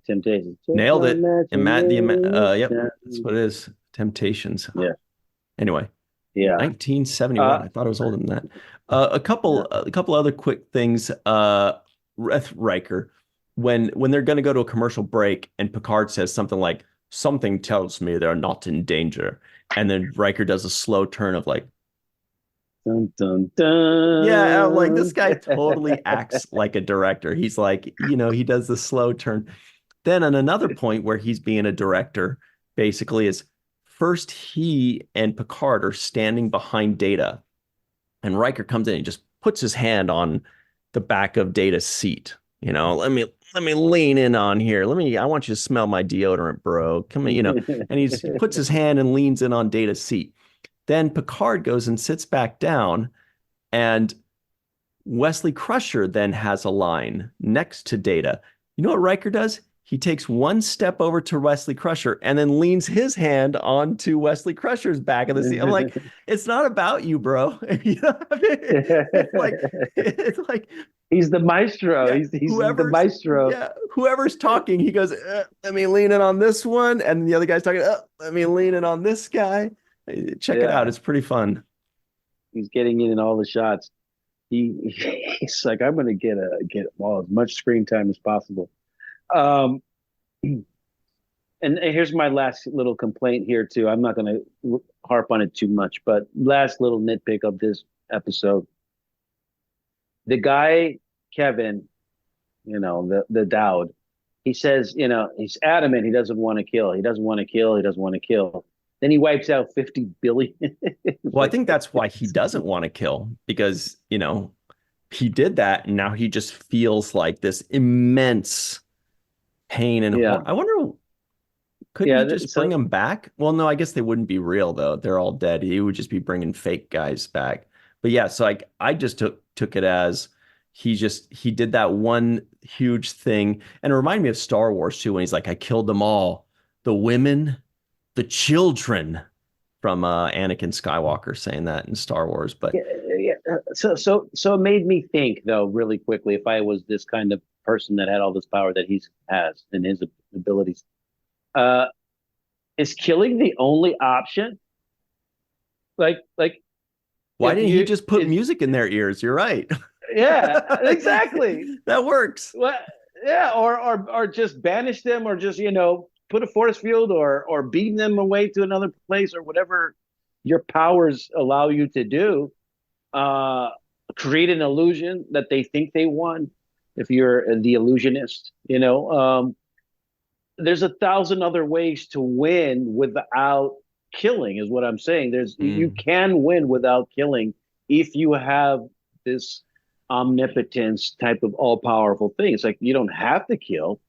Temptations. Just nailed it. Yep, that's what it is. Temptations. Yeah. Anyway. Yeah. 1971. I thought it was older than that. A couple other quick things. Riker, when they're going to go to a commercial break and Picard says something like, something tells me they're not in danger. And then Riker does a slow turn of like, dun, dun, dun. Yeah, I'm like, this guy totally acts like a director. He's like, he does the slow turn. Then on another point where he's being a director, basically is first he and Picard are standing behind Data. And Riker comes in and just puts his hand on the back of Data's seat. Let me lean in on here. I want you to smell my deodorant, bro. Come on, and he puts his hand and leans in on Data's seat. Then Picard goes and sits back down, and Wesley Crusher then has a line next to Data. You know what Riker does? he takes one step over to Wesley Crusher and then leans his hand onto Wesley Crusher's back of the seat. I'm like, it's not about you, bro. You know what I mean? It's like he's the maestro. yeah, He's the maestro. whoever's talking, he goes, let me lean in on this one, and the other guy's talking, let me lean in on this guy. Check it out; it's pretty fun. He's getting in all the shots. He's like, I'm going to get as much screen time as possible. And here's my last little complaint here too. I'm not going to harp on it too much, but last little nitpick of this episode. The guy, Kevin, the Dowd, he says, he's adamant he doesn't want to kill. He doesn't want to kill. He doesn't want to kill. Then he wipes out 50 billion. Well, I think that's why he doesn't want to kill, because, he did that and now he just feels like this immense pain and horror. I wonder, could he just bring them back? Well, no, I guess they wouldn't be real though. They're all dead. He would just be bringing fake guys back. But yeah, so I just took it as he did that one huge thing. And it reminded me of Star Wars too, when he's like, I killed them all. The women, the children, from Anakin Skywalker saying that in Star Wars. But so it made me think though, really quickly, if I was this kind of person that had all this power that he has and his abilities, is killing the only option? Like why didn't he just put music in their ears? You're right. Yeah, exactly. That works. Well, yeah, or just banish them, or just put a force field, or beam them away to another place, or whatever your powers allow you to do. Create an illusion that they think they won. If you're the illusionist, there's 1,000 other ways to win without killing, is what I'm saying. You can win without killing if you have this omnipotence type of all-powerful thing. It's like you don't have to kill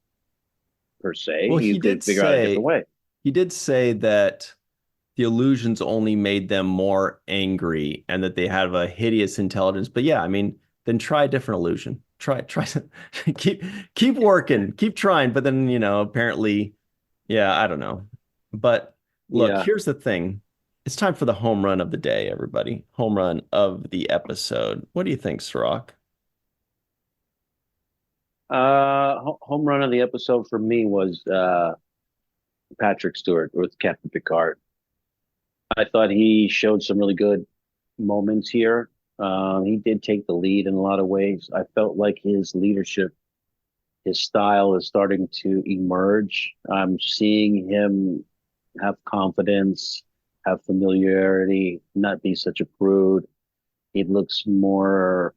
per se. Well, you could figure out a different way. He did say that the illusions only made them more angry and that they have a hideous intelligence. But yeah, I mean, then try a different illusion. Try keep working, keep trying. But then, apparently, yeah, I don't know. But look, here's the thing. It's time for the home run of the day, everybody. Home run of the episode. What do you think, Cirroc? Home run of the episode for me was Patrick Stewart with Captain Picard. I thought he showed some really good moments here. He did take the lead in a lot of ways. I felt like his leadership, his style is starting to emerge. I'm seeing him have confidence, have familiarity, not be such a prude. He looks more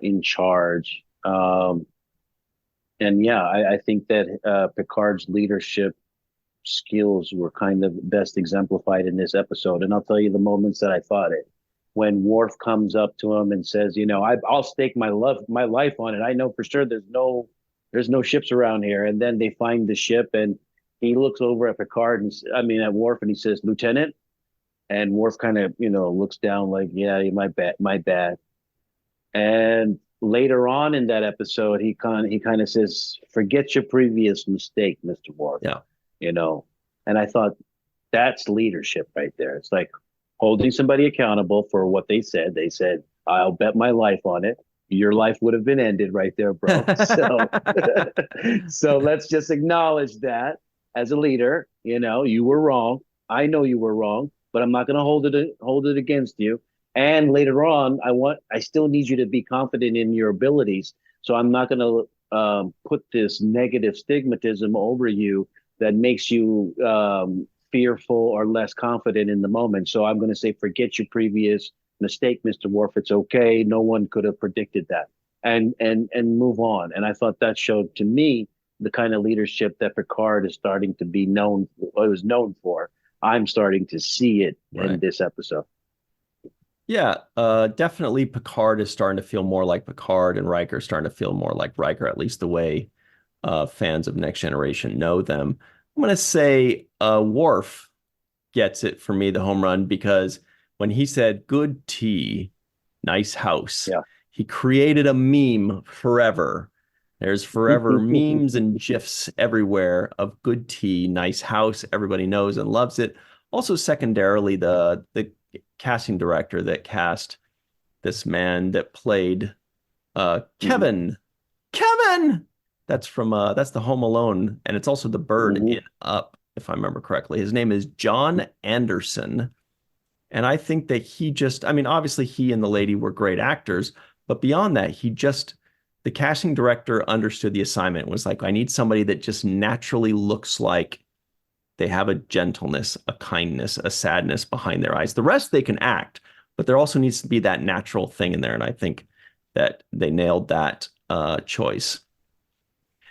in charge. And yeah, I think that Picard's leadership skills were kind of best exemplified in this episode. And I'll tell you the moments that I thought it. When Worf comes up to him and says, I'll stake my life on it. I know for sure there's no ships around here. And then they find the ship, and he looks over at Picard at Worf, and he says, Lieutenant. And Worf kind of, looks down like, yeah, my bad. And later on in that episode, he kind of says, forget your previous mistake, Mr. Worf. Yeah. And I thought that's leadership right there. It's like holding somebody accountable for what they said. They said, I'll bet my life on it. Your life would have been ended right there, bro. So let's just acknowledge that as a leader, you were wrong. I know you were wrong, but I'm not going to hold it against you. And later on, I still need you to be confident in your abilities. So I'm not going to put this negative stigmatism over you that makes you fearful or less confident in the moment. So I'm going to say, forget your previous mistake, Mr. Worf. It's okay. No one could have predicted that, and move on. And I thought that showed to me the kind of leadership that Picard is starting to be known for. I'm starting to see it in this episode. Yeah, definitely Picard is starting to feel more like Picard, and Riker starting to feel more like Riker, at least the way fans of Next Generation know them. I'm going to say Worf gets it for me, the home run, because when he said, good tea, nice house, he created a meme forever. There's forever memes and GIFs everywhere of good tea, nice house. Everybody knows and loves it. Also, secondarily, the casting director that cast this man that played Kevin. Kevin! That's the Home Alone, and it's also the bird in Up, if I remember correctly. His name is John Anderson. And I think that obviously he and the lady were great actors, but beyond that, the casting director understood the assignment and was like, I need somebody that just naturally looks like they have a gentleness, a kindness, a sadness behind their eyes. The rest they can act, but there also needs to be that natural thing in there. And I think that they nailed that choice.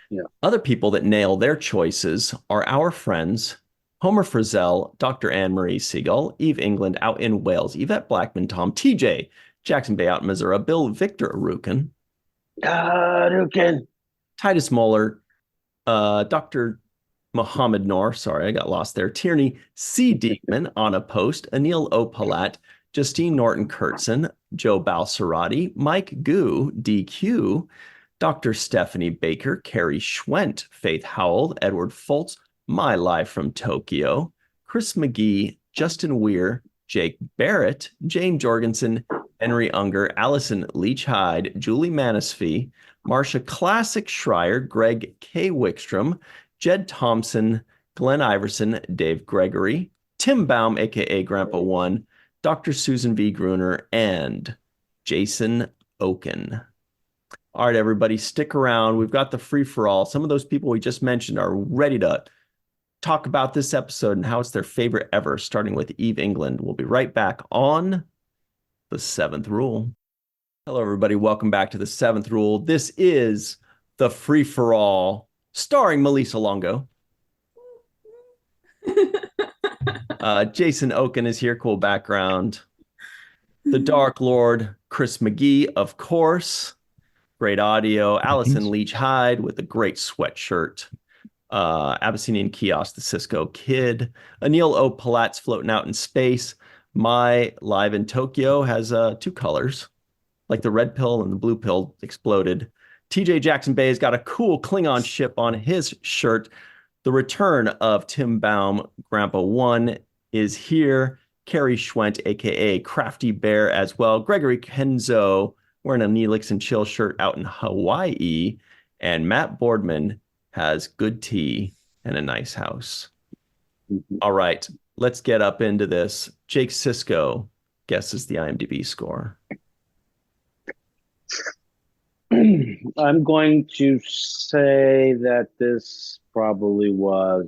Yeah. Other people that nail their choices are our friends Homer Frizzell, Dr. Marie Segal, Eve England out in Wales, Yvette Blackmon-Tom, TJ, Jackson-Bey out in Missouri, Bill Victor Arukin, Titus Mohler, Dr. Mohamed Noor, sorry, I got lost there, Tierney C. Dieckmann, Anna Post, Anil O. Polat, Justine Norton-Kurtzen, Joe Balsarotti, Mike Goo, DQ, Dr. Stephanie Baker, Carrie Schwent, Faith Howell, Edward Foltz, My Live from Tokyo, Chris McGee, Justin Weir, Jake Barrett, Jane Jorgensen, Henry Unger, Allyson Leach-Heid, Julie Manasfi, Marcia Classic Schreier, Greg K. Wickstrom, Jed Thompson, Glenn Iverson, Dave Gregory, Tim Baum, aka Grandpa One, Dr. Susan V. Gruner, and Jason Okun. All right, everybody, stick around. We've got the free-for-all. Some of those people we just mentioned are ready to talk about this episode and how it's their favorite ever, starting with Eve England. We'll be right back on The Seventh Rule. Hello, everybody. Welcome back to The Seventh Rule. This is the free-for-all, starring Melissa Longo. Jason Okun is here. Cool background. The Dark Lord, Chris McGee, of course. Great audio. Allyson Leach-Heid with a great sweatshirt. Abyssinian Kiosk, the Sisko Kid. Anil O. Polat's floating out in space. My Live in Tokyo has two colors, like the red pill and the blue pill exploded. TJ Jackson-Bey has got a cool Klingon ship on his shirt. The return of Tim Baum, Grandpa One, is here. Carrie Schwent, a.k.a. Crafty Bear, as well. Gregory Kenzo wearing a Neelix and Chill shirt out in Hawaii. And Matt Boardman has good tea and a nice house. All right, let's get up into this. Jake Sisko guesses the IMDb score. I'm going to say that this probably was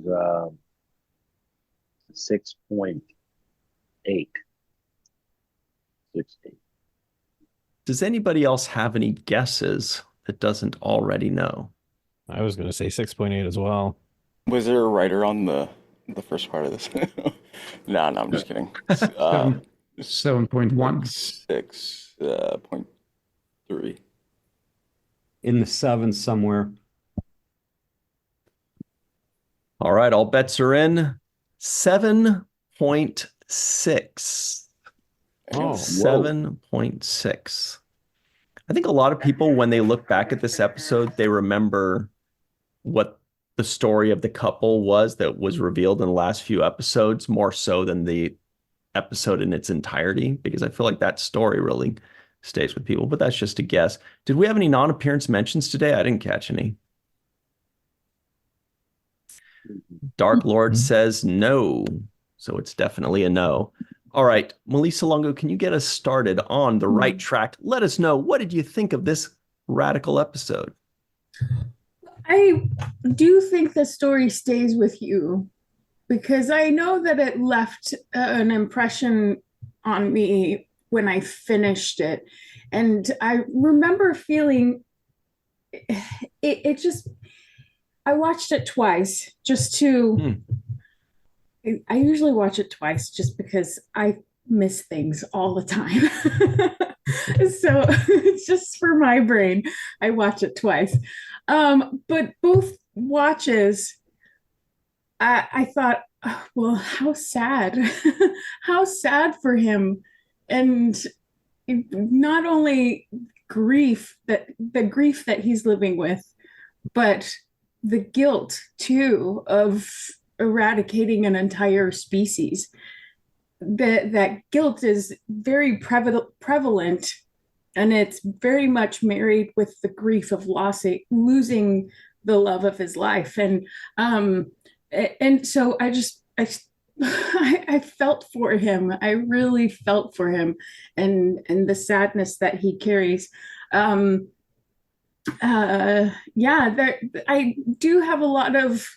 6.8. 16. Does anybody else have any guesses that doesn't already know? I was going to say 6.8 as well. Was there a writer on the first part of this? No, I'm just kidding. 7.1. 6.3. In the sevens somewhere. All right, all bets are in. 7.6. Oh, 7.6. I think a lot of people, when they look back at this episode, they remember what the story of the couple was that was revealed in the last few episodes, more so than the episode in its entirety, because I feel like that story really stays with people, but that's just a guess. Did we have any non-appearance mentions today? I didn't catch any. Dark Lord says no, so it's definitely a no. All right, Melissa Longo, can you get us started on the right track? Let us know, what did you think of this radical episode? I do think the story stays with you because I know that it left an impression on me when I finished it. And I remember feeling it just, I watched it twice just to, I usually watch it twice just because I miss things all the time. So it's just for my brain, I watch it twice. But both watches, I thought, oh, well, how sad, how sad for him. And not only grief, that the grief that he's living with, but the guilt too of eradicating an entire species. That guilt is very prevalent, and it's very much married with the grief of losing the love of his life. And so I felt for him. I really felt for him, and the sadness that he carries. I do have a lot of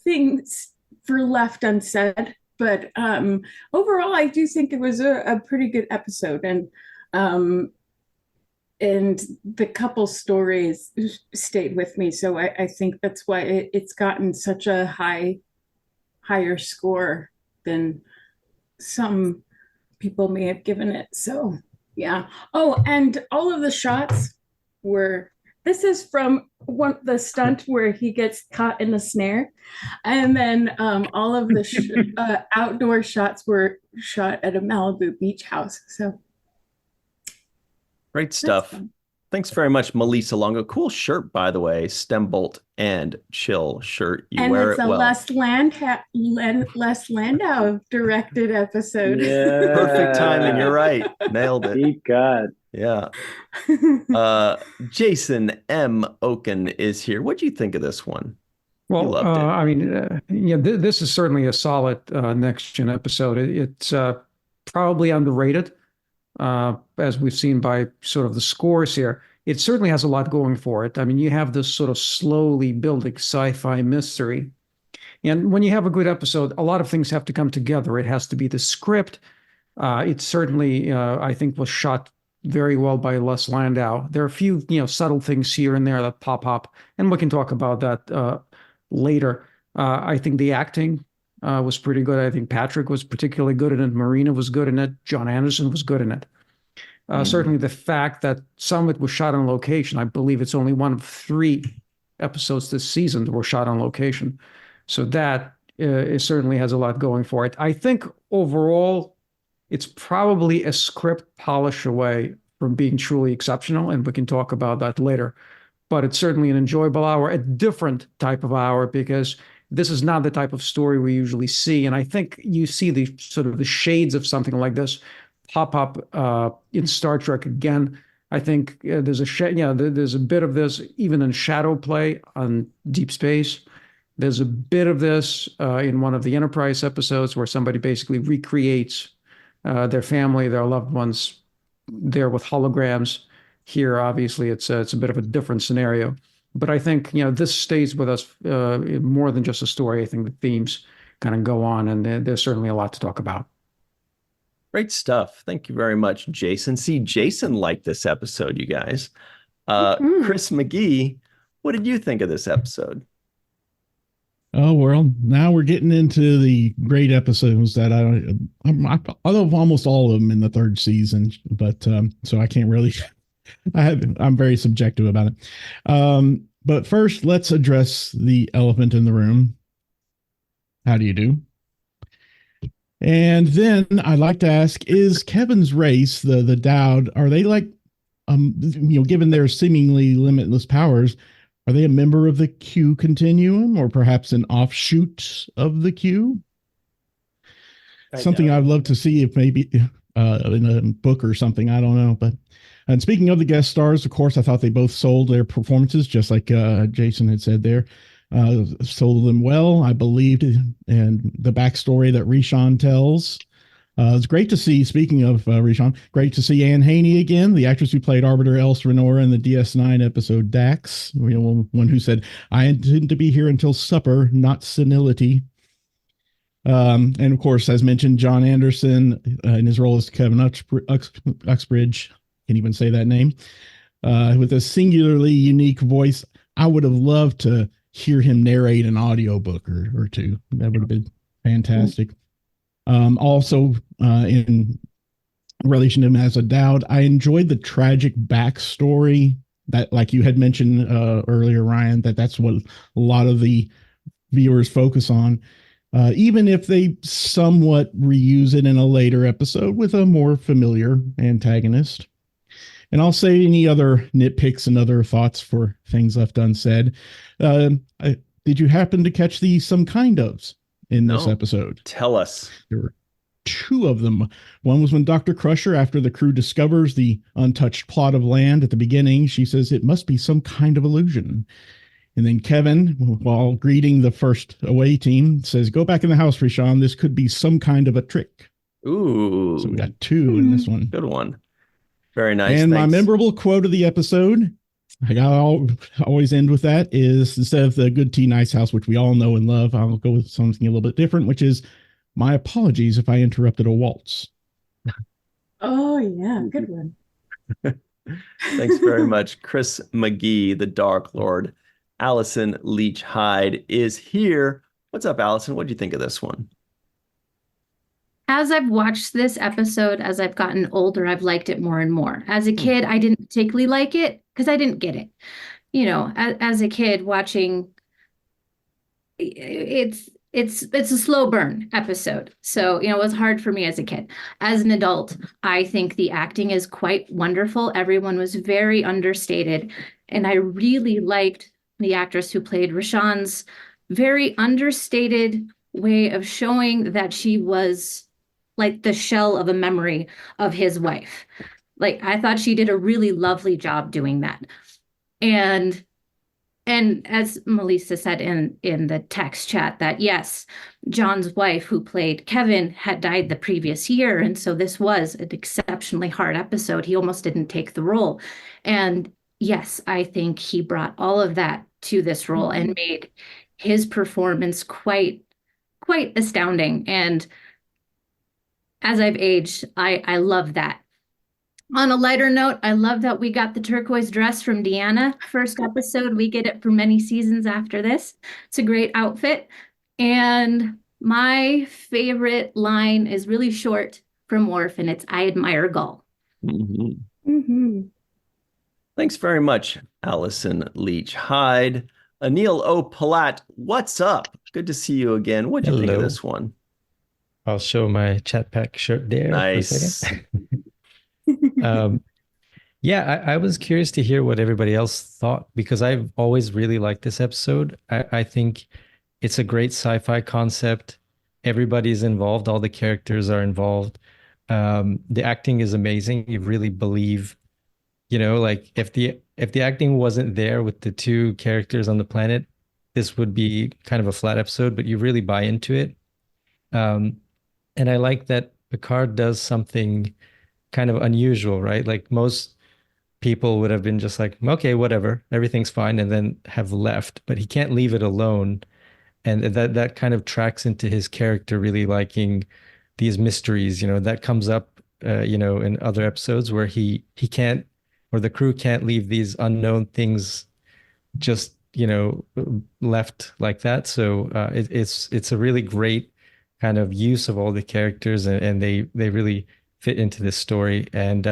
things for left unsaid, but overall, I do think it was a pretty good episode, and the couple stories stayed with me. So I think that's why it's gotten such a higher score than some people may have given it. So yeah. Oh, and all of the shots were. This is from the stunt where he gets caught in the snare, and then all of the outdoor shots were shot at a Malibu beach house. So great stuff. Thanks very much, Melissa Longo. Cool shirt, by the way. Stembolt and Chill shirt. You wear it well. And it's a Les Landau directed episode. Yeah. Perfect timing. You're right. Nailed it. Deep God. Yeah. Jason M. Okun is here. What do you think of this one? Well, loved it. I mean, this is certainly a solid Next Gen episode. It's probably underrated, as we've seen by sort of the scores here. It certainly has a lot going for it. I mean, you have this sort of slowly building sci-fi mystery. And when you have a good episode, a lot of things have to come together. It has to be the script. It certainly, I think, was shot very well by Les Landau. There are a few, subtle things here and there that pop up, and we can talk about that later. I think the acting was pretty good. I think Patrick was particularly good in it. Marina was good in it. John Anderson was good in it. Certainly the fact that some of it was shot on location. I believe it's only one of 3 episodes this season that were shot on location. So that it certainly has a lot going for it. I think overall, it's probably a script polish away from being truly exceptional, and we can talk about that later. But it's certainly an enjoyable hour, a different type of hour, because this is not the type of story we usually see. And I think you see the sort of the shades of something like this pop up in Star Trek again. I think there's a bit of this even in Shadow Play on Deep Space. There's a bit of this in one of the Enterprise episodes where somebody basically recreates their family, their loved ones, there with holograms. Here, obviously, it's a bit of a different scenario. But I think, this stays with us more than just a story. I think the themes kind of go on, and there's certainly a lot to talk about. Great stuff. Thank you very much, Jason. See, Jason liked this episode, you guys. Chris McGee, what did you think of this episode? Oh, well, now we're getting into the great episodes that I love almost all of them in the 3rd season, but so I can't really, I'm very subjective about it. But first, let's address the elephant in the room. How do you do? And then I'd like to ask, is Kevin's race, the Dowd, are they like, given their seemingly limitless powers, are they a member of the Q continuum, or perhaps an offshoot of the Q? Something I'd love to see if maybe in a book or something. I don't know. And speaking of the guest stars, of course, I thought they both sold their performances, just like Jason had said there. Sold them well. I believed in the backstory that Rishon tells. It's great to see, speaking of Rishon, great to see Anne Haney again, the actress who played Arbiter Else Renora in the DS9 episode Dax, one who said, "I intend to be here until supper, not senility." And of course, as mentioned, John Anderson in his role as Kevin Uxbridge, can't even say that name, with a singularly unique voice. I would have loved to hear him narrate an audiobook or two. That would have been fantastic. Also, in relation to him as a Dowd, I enjoyed the tragic backstory that, like you had mentioned earlier, Ryan, that's what a lot of the viewers focus on, even if they somewhat reuse it in a later episode with a more familiar antagonist. And I'll say any other nitpicks and other thoughts for things left unsaid. Did you happen to catch the some kind ofs in this episode? Tell us. There were two of them. One was when Dr. Crusher, after the crew discovers the untouched plot of land at the beginning, she says it must be some kind of illusion. And then Kevin, while greeting the first away team, says, "Go back in the house, Rishan. This could be some kind of a trick." Ooh. So we got two in this one. Good one. Very nice. And Thanks. my memorable quote of the episode, I always end with that, is instead of the good tea, nice house, which we all know and love, I'll go with something a little bit different, which is, "My apologies if I interrupted a waltz." Oh, yeah. Good one. Thanks very much. Chris McGee, the Dark Lord. Allyson Leach-Heid is here. What's up, Allyson? What do you think of this one? As I've watched this episode, as I've gotten older, I've liked it more and more. As a kid, I didn't particularly like it because I didn't get it. You know, as a kid watching, it's a slow burn episode. So, you know, it was hard for me as a kid. As an adult, I think the acting is quite wonderful. Everyone was very understated. And I really liked the actress who played Rashawn's very understated way of showing that she was like the shell of a memory of his wife. Like, I thought she did a really lovely job doing that. And as Melissa said in the text chat, that yes, John's wife, who played Kevin, had died the previous year. And so this was an exceptionally hard episode. He almost didn't take the role. And yes, I think he brought all of that to this role and made his performance quite astounding. And as I've aged, I love that. On a lighter note, I love that we got the turquoise dress from Deanna first episode. We get it for many seasons after this. It's a great outfit. And my favorite line is really short from Worf, and it's, "I admire Gull." Mm-hmm. Mm-hmm. Thanks very much, Allyson Leach-Heid. Anil O. Polat, what's up? Good to see you again. What do you think of Hello. this one? I'll show my chat pack shirt there for a Nice. second. Yeah, I was curious to hear what everybody else thought, because I've always really liked this episode. I think it's a great sci-fi concept. Everybody's involved. All the characters are involved. The acting is amazing. You really believe, you know, like if the acting wasn't there with the two characters on the planet, this would be kind of a flat episode, but you really buy into it. And I like that Picard does something kind of unusual, right? Like most people would have been just like, okay, whatever, everything's fine, and then have left, but he can't leave it alone. And that kind of tracks into his character really liking these mysteries, you know, that comes up, you know, in other episodes where he can't, or the crew can't leave these unknown things just, you know, left like that. So it's a really great kind of use of all the characters, and they really fit into this story. And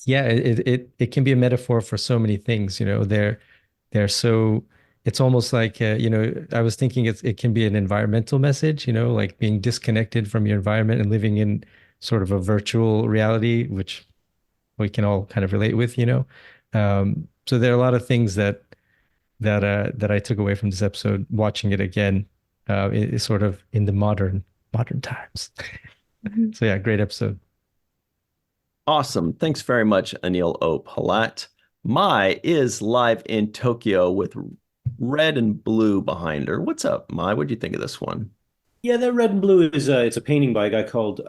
yeah, it can be a metaphor for so many things. You know, they're so, it's almost like you know, I was thinking it can be an environmental message. You know, like being disconnected from your environment and living in sort of a virtual reality, which we can all kind of relate with. You know, so there are a lot of things that I took away from this episode watching it again. Is sort of in the modern times. So yeah, great episode. Awesome. Thanks very much, Anil O. Polat. Mai is live in Tokyo with red and blue behind her. What's up, Mai? What do you think of this one? Yeah, that red and blue is it's a painting by a guy called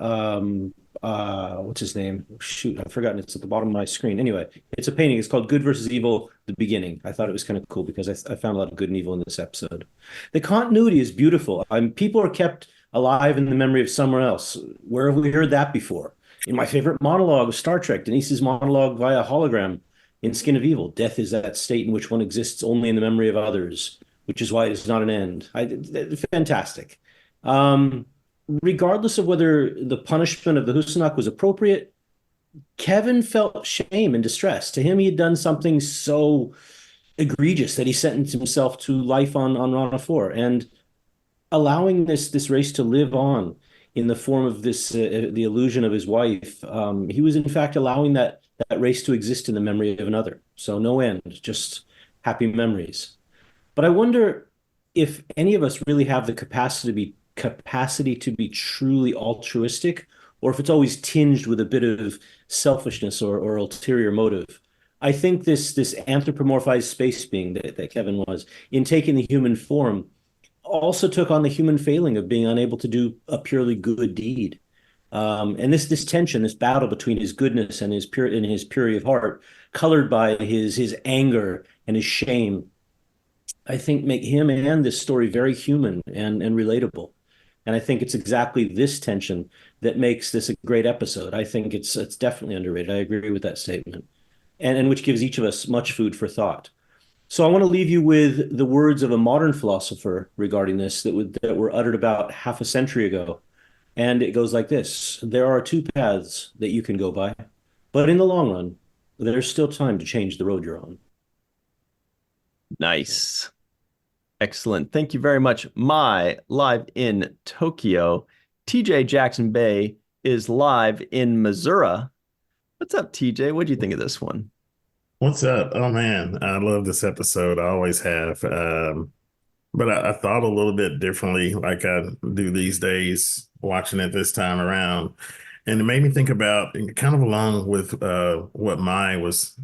what's his name? Shoot, I've forgotten. It's at the bottom of my screen. Anyway, it's a painting. It's called Good versus Evil, the beginning. I thought it was kind of cool because I found a lot of good and evil in this episode. The continuity is beautiful. People are kept alive in the memory of somewhere else. Where have we heard that before? In my favorite monologue of Star Trek, Denise's monologue via hologram in Skin of Evil. Death is that state in which one exists only in the memory of others, which is why it is not an end. Fantastic. Regardless of whether the punishment of the Husanak was appropriate, Kevin felt shame and distress. To him, he had done something so egregious that he sentenced himself to life on Rana 4. And allowing this race to live on in the form of this the illusion of his wife, he was in fact allowing that that race to exist in the memory of another. So no end, just happy memories. But I wonder if any of us really have the capacity to be truly altruistic, or if it's always tinged with a bit of selfishness or ulterior motive. I think this anthropomorphized space being that Kevin was, in taking the human form, also took on the human failing of being unable to do a purely good deed. And this tension, this battle between his goodness and his purity of heart, colored by his anger and his shame, I think make him and this story very human and relatable. And I think it's exactly this tension that makes this a great episode. I think it's definitely underrated. I agree with that statement, and which gives each of us much food for thought. So I want to leave you with the words of a modern philosopher regarding this that were uttered about half a century ago. And it goes like this: there are two paths that you can go by, but in the long run, there's still time to change the road you're on. Nice. Excellent. Thank you very much. Live in Tokyo. TJ Jackson-Bey is live in Missouri. What's up, TJ? What do you think of this one? What's up? Oh man, I love this episode. I always have. But I thought a little bit differently, like I do these days, watching it this time around. And it made me think about, kind of along with what Mai was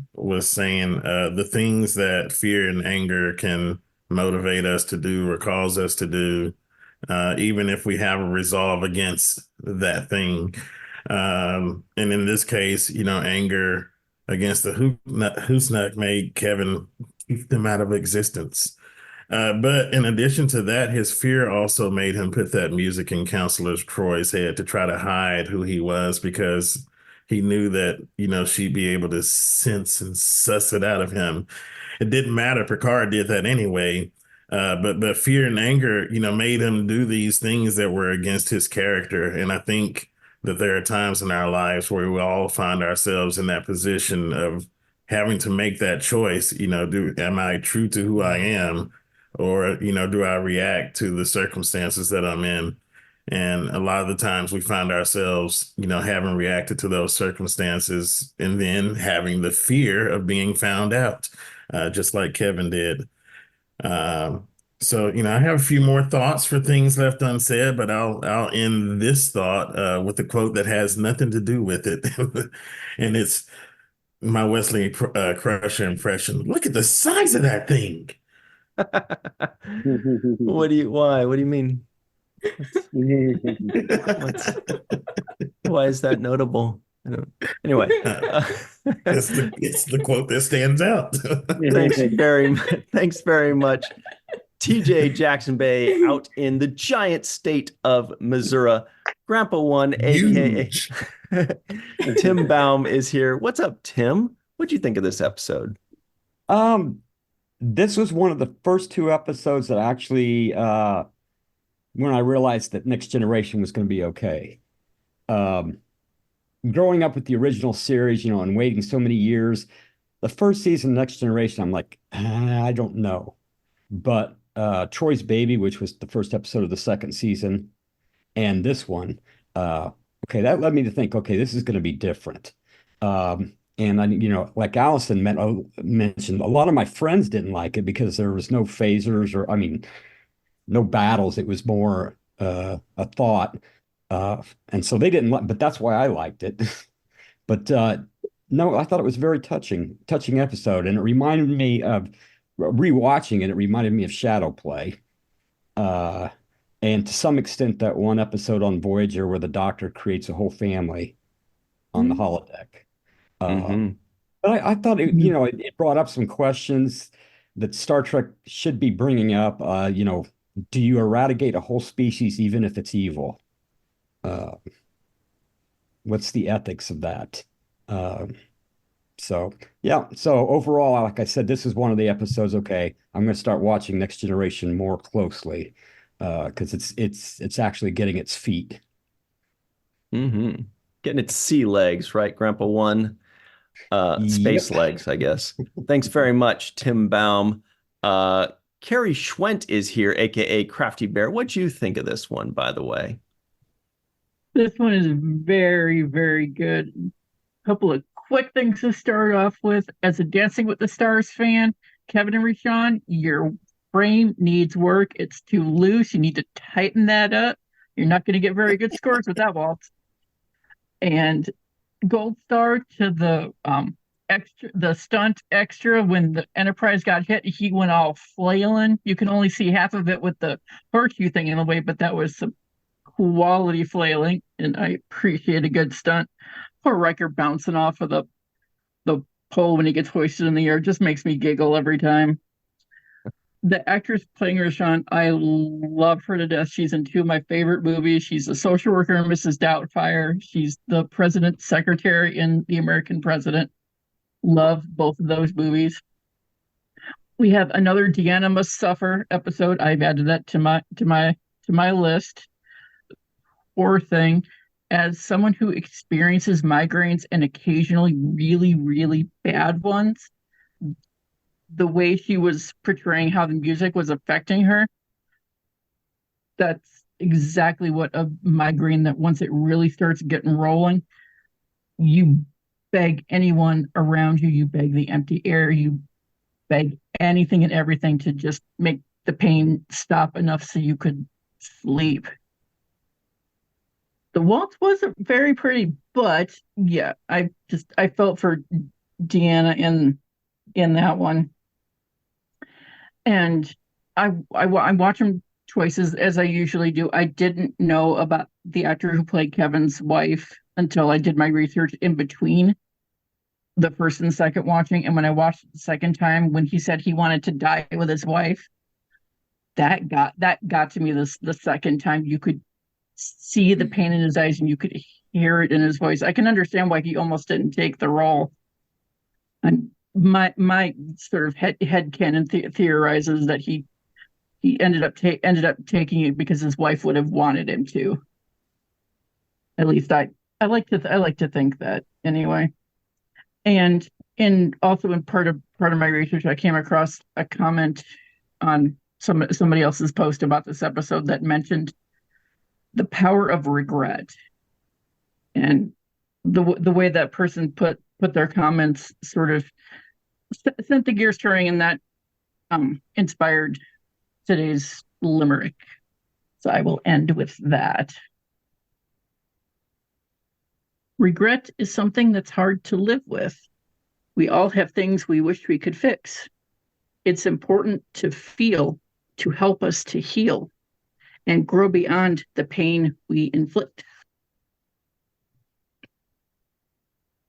saying, the things that fear and anger can motivate us to do or cause us to do, even if we have a resolve against that thing. And in this case, anger against the Husnak made Kevin keep them out of existence. But in addition to that, his fear also made him put that music in Counselor Troy's head to try to hide who he was, because he knew that, she'd be able to sense and suss it out of him. It didn't matter. Picard did that anyway. But fear and anger, made him do these things that were against his character. And I think that there are times in our lives where we all find ourselves in that position of having to make that choice. Am I true to who I am? Or, do I react to the circumstances that I'm in? And a lot of the times we find ourselves, having reacted to those circumstances and then having the fear of being found out, just like Kevin did. So, I have a few more thoughts for things left unsaid, but I'll end this thought with a quote that has nothing to do with it. And it's my Wesley Crusher impression. Look at the size of that thing. Why? What do you mean? Why is that notable? Anyway, it's the quote that stands out. Thanks very much. TJ Jackson-Bey out in the giant state of Missouri. Grandpa One, aka Tim Baum, is here. What's up, Tim? What'd you think of this episode? This was one of the first two episodes that actually, when I realized that Next Generation was going to be okay. Growing up with the original series, and waiting so many years, the first season of Next Generation, I'm like, I don't know. But Troy's Baby, which was the first episode of the second season, and this one, okay, that led me to think, okay, this is going to be different. And I, like Allyson mentioned, a lot of my friends didn't like it because there was no phasers no battles. It was more a thought. And so they didn't like, but that's why I liked it. But no, I thought it was a very touching episode. And it reminded me of rewatching it. It reminded me of Shadow Play. And to some extent, that one episode on Voyager where the Doctor creates a whole family on the holodeck. But I thought it brought up some questions that Star Trek should be bringing up. Do you eradicate a whole species even if it's evil? What's the ethics of that? So overall, like I said, this is one of the episodes. Okay, I'm going to start watching Next Generation more closely because it's actually getting its feet. Getting its sea legs, right, Grandpa One? Space legs, I guess. Thanks very much, Tim Baum. Carrie Schwent is here, aka Crafty Bear. What'd you think of this one, by the way? This one is very, very good. A couple of quick things to start off with. As a Dancing with the Stars fan, Kevin and Rashawn, your frame needs work. It's too loose. You need to tighten that up. You're not going to get very good scores with that waltz. And gold star to the stunt extra when the Enterprise got hit. He went all flailing. You can only see half of it with the horseshoe thing in the way, but that was some quality flailing, and I appreciate a good stunt. Poor Riker bouncing off of the pole when he gets hoisted in the air just makes me giggle every time. The actress playing Rashawn, I love her to death. She's in two of my favorite movies. She's a social worker in Mrs. Doubtfire. She's the president's secretary in The American President. Love both of those movies. We have another Deanna Must Suffer episode. I've added that to my list. Poor thing. As someone who experiences migraines and occasionally really, really bad ones, the way she was portraying how the music was affecting her, that's exactly what a migraine, that once it really starts getting rolling, you beg anyone around you, you beg the empty air, you beg anything and everything to just make the pain stop enough so you could sleep. The waltz wasn't very pretty, but yeah, I felt for Deanna in that one. And I'm watching choices as I usually do. I didn't know about the actor who played Kevin's wife until I did my research in between the first and second watching. And when I watched it the second time, when he said he wanted to die with his wife, that got to me the second time. You could see the pain in his eyes and you could hear it in his voice. I can understand why he almost didn't take the role. And my sort of headcanon theorizes that he ended up taking it because his wife would have wanted him to. At least I like to think that anyway. And also in part of my research, I came across a comment on somebody else's post about this episode that mentioned the power of regret, and the way that person put their comments sort of sent the gears turning, and that inspired today's limerick. So I will end with that. Regret is something that's hard to live with. We all have things we wish we could fix. It's important to feel to help us to heal and grow beyond the pain we inflict.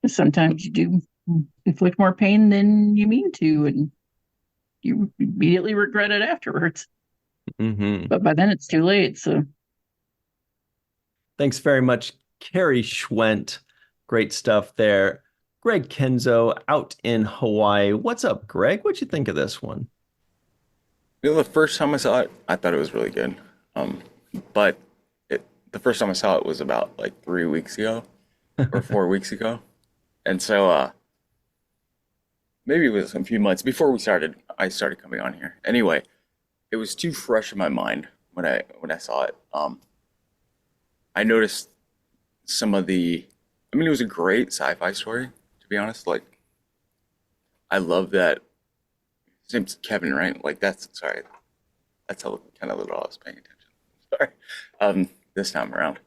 Sometimes you do inflict more pain than you mean to, and you immediately regret it afterwards. Mm-hmm. But by then it's too late. So thanks very much, Carrie Schwent. Great stuff there. Greg Kenzo out in Hawaii. What's up, Greg? What'd you think of this one? You know, the first time I saw it, I thought it was really good. But the first time I saw it was about like 3 weeks ago or 4 weeks ago. And so maybe it was a few months before I started coming on here. Anyway, it was too fresh in my mind when I saw it. I noticed some of it was a great sci-fi story, to be honest. Like, I love that. His name's Kevin, right? Like, that's how kind of little I was paying attention. Sorry. This time around.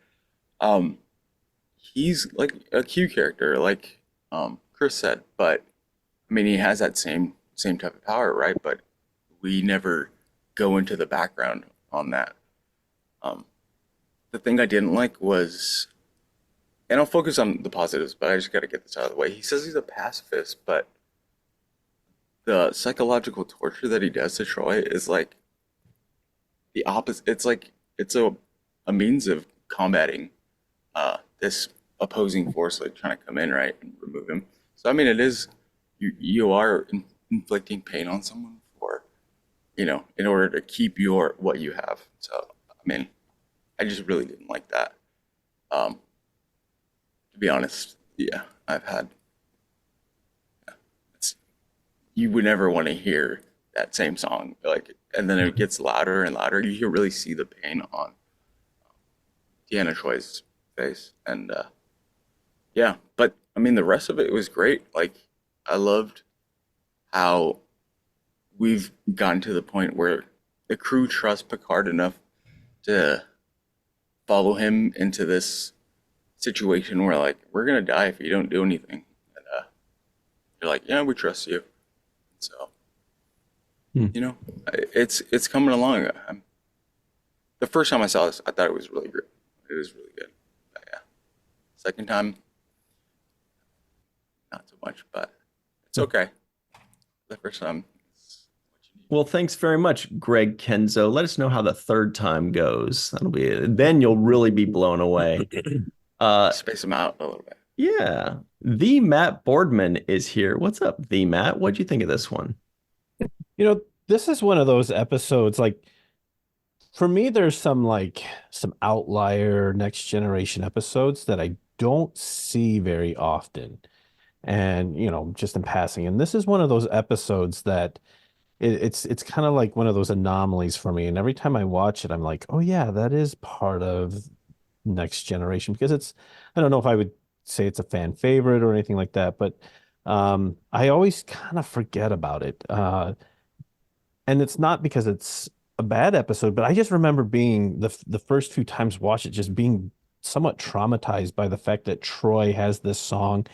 He's like a Q character, like Chris said, but I mean, he has that same type of power, right? But we never go into the background on that. The thing I didn't like was, and I'll focus on the positives, but I just got to get this out of the way. He says he's a pacifist, but the psychological torture that he does to Troy is like the opposite. It's like it's a means of combating this opposing force, like trying to come in, right, and remove him. So I mean, it is you are inflicting pain on someone for, in order to keep what you have. So I mean, I just really didn't like that. To be honest, yeah, you would never want to hear that same song, like, and then it gets louder and louder. You can really see the pain on Deanna Troy's face, and yeah. But I mean, the rest of it was great. Like, I loved how we've gotten to the point where the crew trusts Picard enough to follow him into this situation where, like, we're gonna die if you don't do anything. And you're like, yeah, we trust you. So, you know, it's coming along. The first time I saw this, I thought it was really great. It was really good. But yeah, second time, not so much, but it's okay. The first time. Well, thanks very much, Greg Kenzo. Let us know how the third time goes. Then you'll really be blown away. Space them out a little bit. Yeah. The Matt Boardman is here. What's up, the Matt? What'd you think of this one? You know, this is one of those episodes, like, for me, there's some outlier Next Generation episodes that I don't see very often. And, you know, just in passing. And this is one of those episodes that it's kind of like one of those anomalies for me. And every time I watch it, I'm like, oh yeah, that is part of Next Generation, because I don't know if I would say it's a fan favorite or anything like that, but I always kind of forget about it. And it's not because it's a bad episode, but I just remember being the first few times watched it, just being somewhat traumatized by the fact that Troy has this song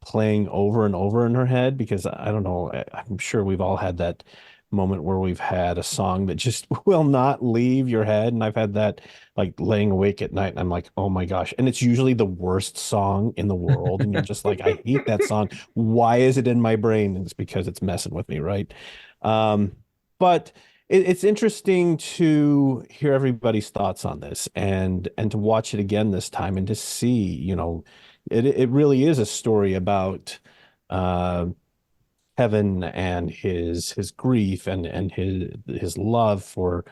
playing over and over in her head, because I don't know, I'm sure we've all had that moment where we've had a song that just will not leave your head. And I've had that, like, laying awake at night and I'm like, oh my gosh. And it's usually the worst song in the world. And you're just like, I hate that song. Why is it in my brain? And it's because it's messing with me, right? But it's interesting to hear everybody's thoughts on this and to watch it again this time and to see, you know, it really is a story about Kevin and his grief and his love for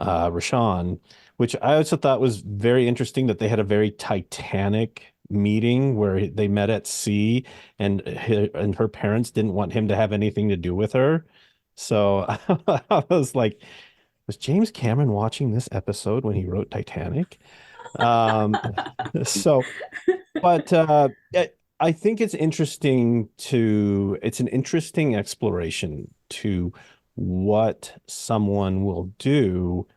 Rashawn, which I also thought was very interesting, that they had a very Titanic meeting where they met at sea, and her parents didn't want him to have anything to do with her. So I was like, was James Cameron watching this episode when he wrote Titanic? So, but I think it's an interesting exploration to what someone will do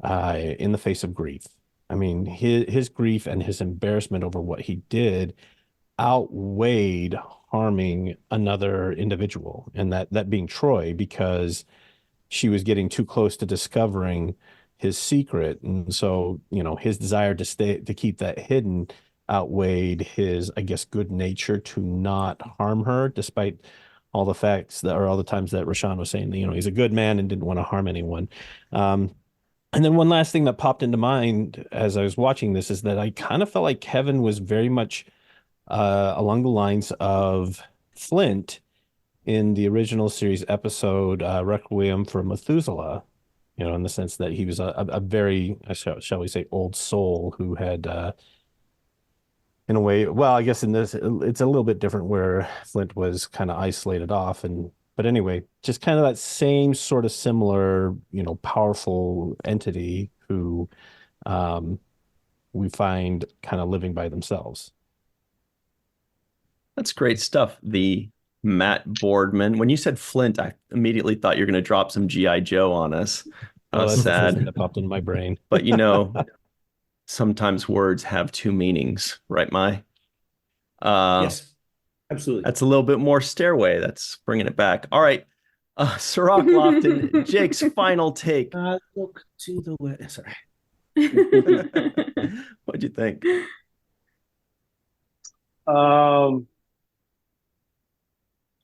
in the face of grief. I mean, his grief and his embarrassment over what he did outweighed harming another individual, and that being Troy, because she was getting too close to discovering his secret. And so, you know, his desire to keep that hidden outweighed his, I guess, good nature to not harm her, despite all the times that Rashawn was saying that, you know, he's a good man and didn't want to harm anyone. And then one last thing that popped into mind as I was watching this is that I kind of felt like Kevin was very much along the lines of Flint in the original series episode Requiem for Methuselah, you know, in the sense that he was a very, shall we say, old soul who had, in a way, well, I guess in this, it's a little bit different where Flint was kind of isolated off. But anyway, just kind of that same sort of similar, you know, powerful entity who we find kind of living by themselves. That's great stuff. The Matt Boardman. When you said Flint, I immediately thought you were going to drop some G.I. Joe on us. That's sad. the first thing that popped in my brain. But, you know, sometimes words have two meanings, right, Mai? Yes, absolutely. That's a little bit more Stairway. That's bringing it back. All right. Cirroc Lofton, Jake's final take. Look to the west. Sorry. What'd you think?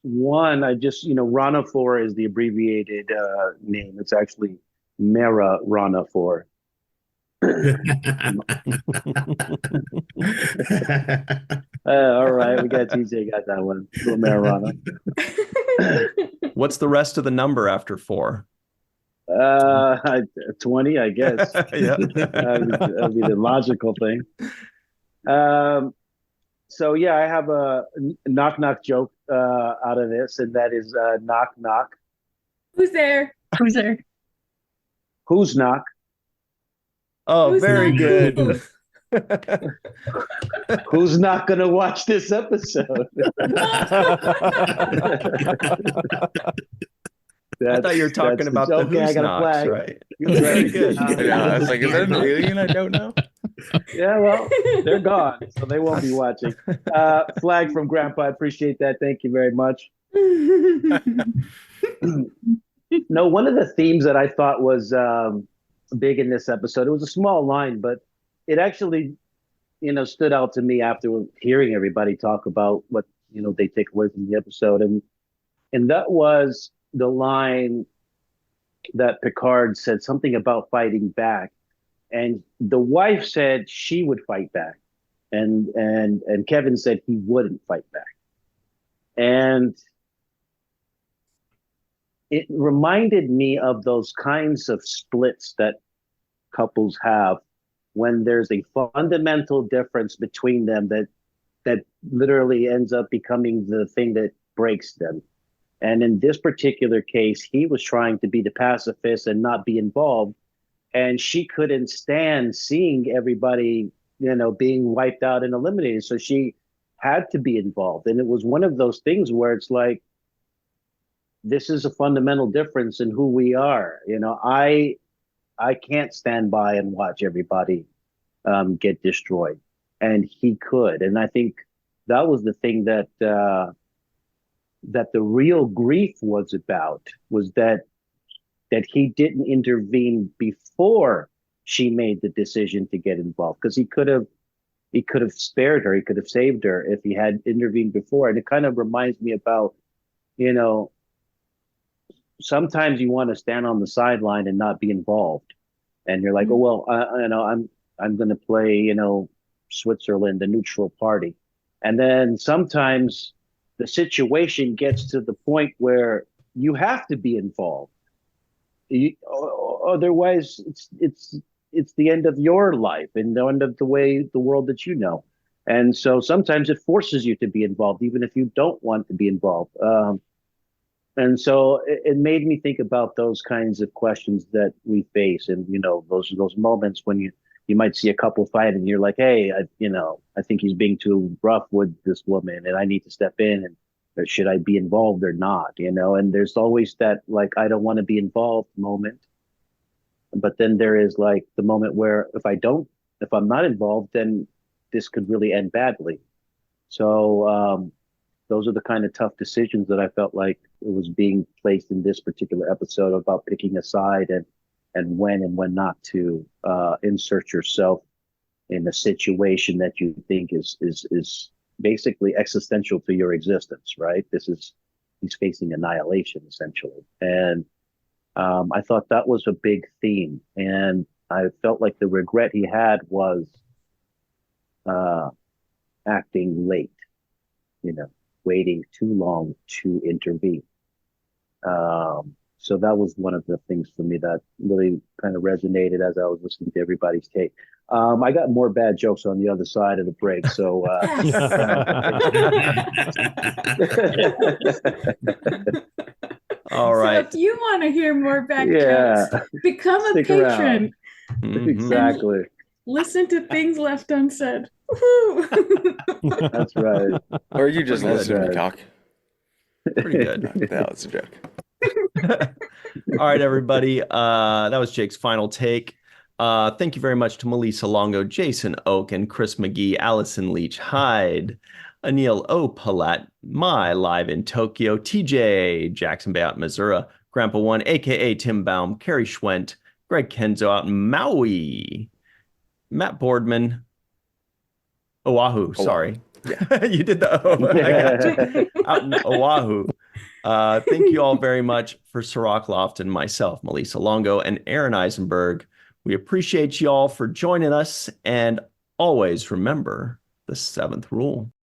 One, I just, you know, Rana 4 is the abbreviated name. It's actually Mera Rana 4. All right, we got TJ got that one. Little Mera Rana. What's the rest of the number after 4? 20, I guess. Yeah. That'd be the logical thing. So yeah, I have a knock joke out of this, and that is knock knock. Who's there? Who's there? Who's knock? Oh, Who's very knock? good. Who's not going to watch this episode? I thought you were talking about the okay, Who's Knocks, right? Very good. Yeah, I was like, is that an alien I don't know? Yeah, well, they're gone, so they won't be watching. Flag from Grandpa. I appreciate that. Thank you very much. No, one of the themes that I thought was big in this episode, it was a small line, but it actually, stood out to me after hearing everybody talk about what, they take away from the episode. And that was the line that Picard said something about fighting back. And the wife said she would fight back. And Kevin said he wouldn't fight back. And it reminded me of those kinds of splits that couples have when there's a fundamental difference between them that literally ends up becoming the thing that breaks them. And in this particular case, he was trying to be the pacifist and not be involved. And she couldn't stand seeing everybody, being wiped out and eliminated. So she had to be involved. And it was one of those things where it's like, this is a fundamental difference in who we are. I can't stand by and watch everybody get destroyed. And he could. And I think that was the thing that the real grief was about, was that he didn't intervene before she made the decision to get involved, because he could have spared her, he could have saved her if he had intervened before. And it kind of reminds me about, sometimes you want to stand on the sideline and not be involved, and you're like, oh well, I'm going to play, Switzerland, the neutral party, and then sometimes the situation gets to the point where you have to be involved. Otherwise, it's the end of your life and the end of the world that you know. And so sometimes it forces you to be involved, even if you don't want to be involved. And so it made me think about those kinds of questions that we face, and those moments when you might see a couple fight and you're like, hey, I think he's being too rough with this woman, and I need to step in, and or should I be involved or not? And there's always that, like, I don't want to be involved moment. But then there is like the moment where if I'm not involved, then this could really end badly. So those are the kind of tough decisions that I felt like it was being placed in this particular episode, about picking a side and when not to insert yourself in a situation that you think is basically existential to your existence, right? He's facing annihilation essentially. And I thought that was a big theme, and I felt like the regret he had was acting late, waiting too long to intervene. So that was one of the things for me that really kind of resonated as I was listening to everybody's take. I got more bad jokes on the other side of the break, so all right. So if you want to hear more back jokes, become a patron. Exactly. Listen to things left unsaid. That's right. Or you just listen to me talk. Pretty good. That was a joke. All right, everybody. That was Jake's final take. Thank you very much to Melissa Longo, Jason Okun, Chris McGee, Allyson Leach-Heid, Anil O, Polat, My Live in Tokyo, TJ, Jackson-Bey out in Missouri, Grandpa One, aka Tim Baum, Carrie Schwent, Greg Kenzo out in Maui, Matt Boardman, Oahu, sorry. Yeah. You did the O. I got you. Out in Oahu. Thank you all very much for Cirroc Lofton, myself, Melissa Longo, and Aaron Eisenberg. We appreciate you all for joining us, and always remember the seventh rule.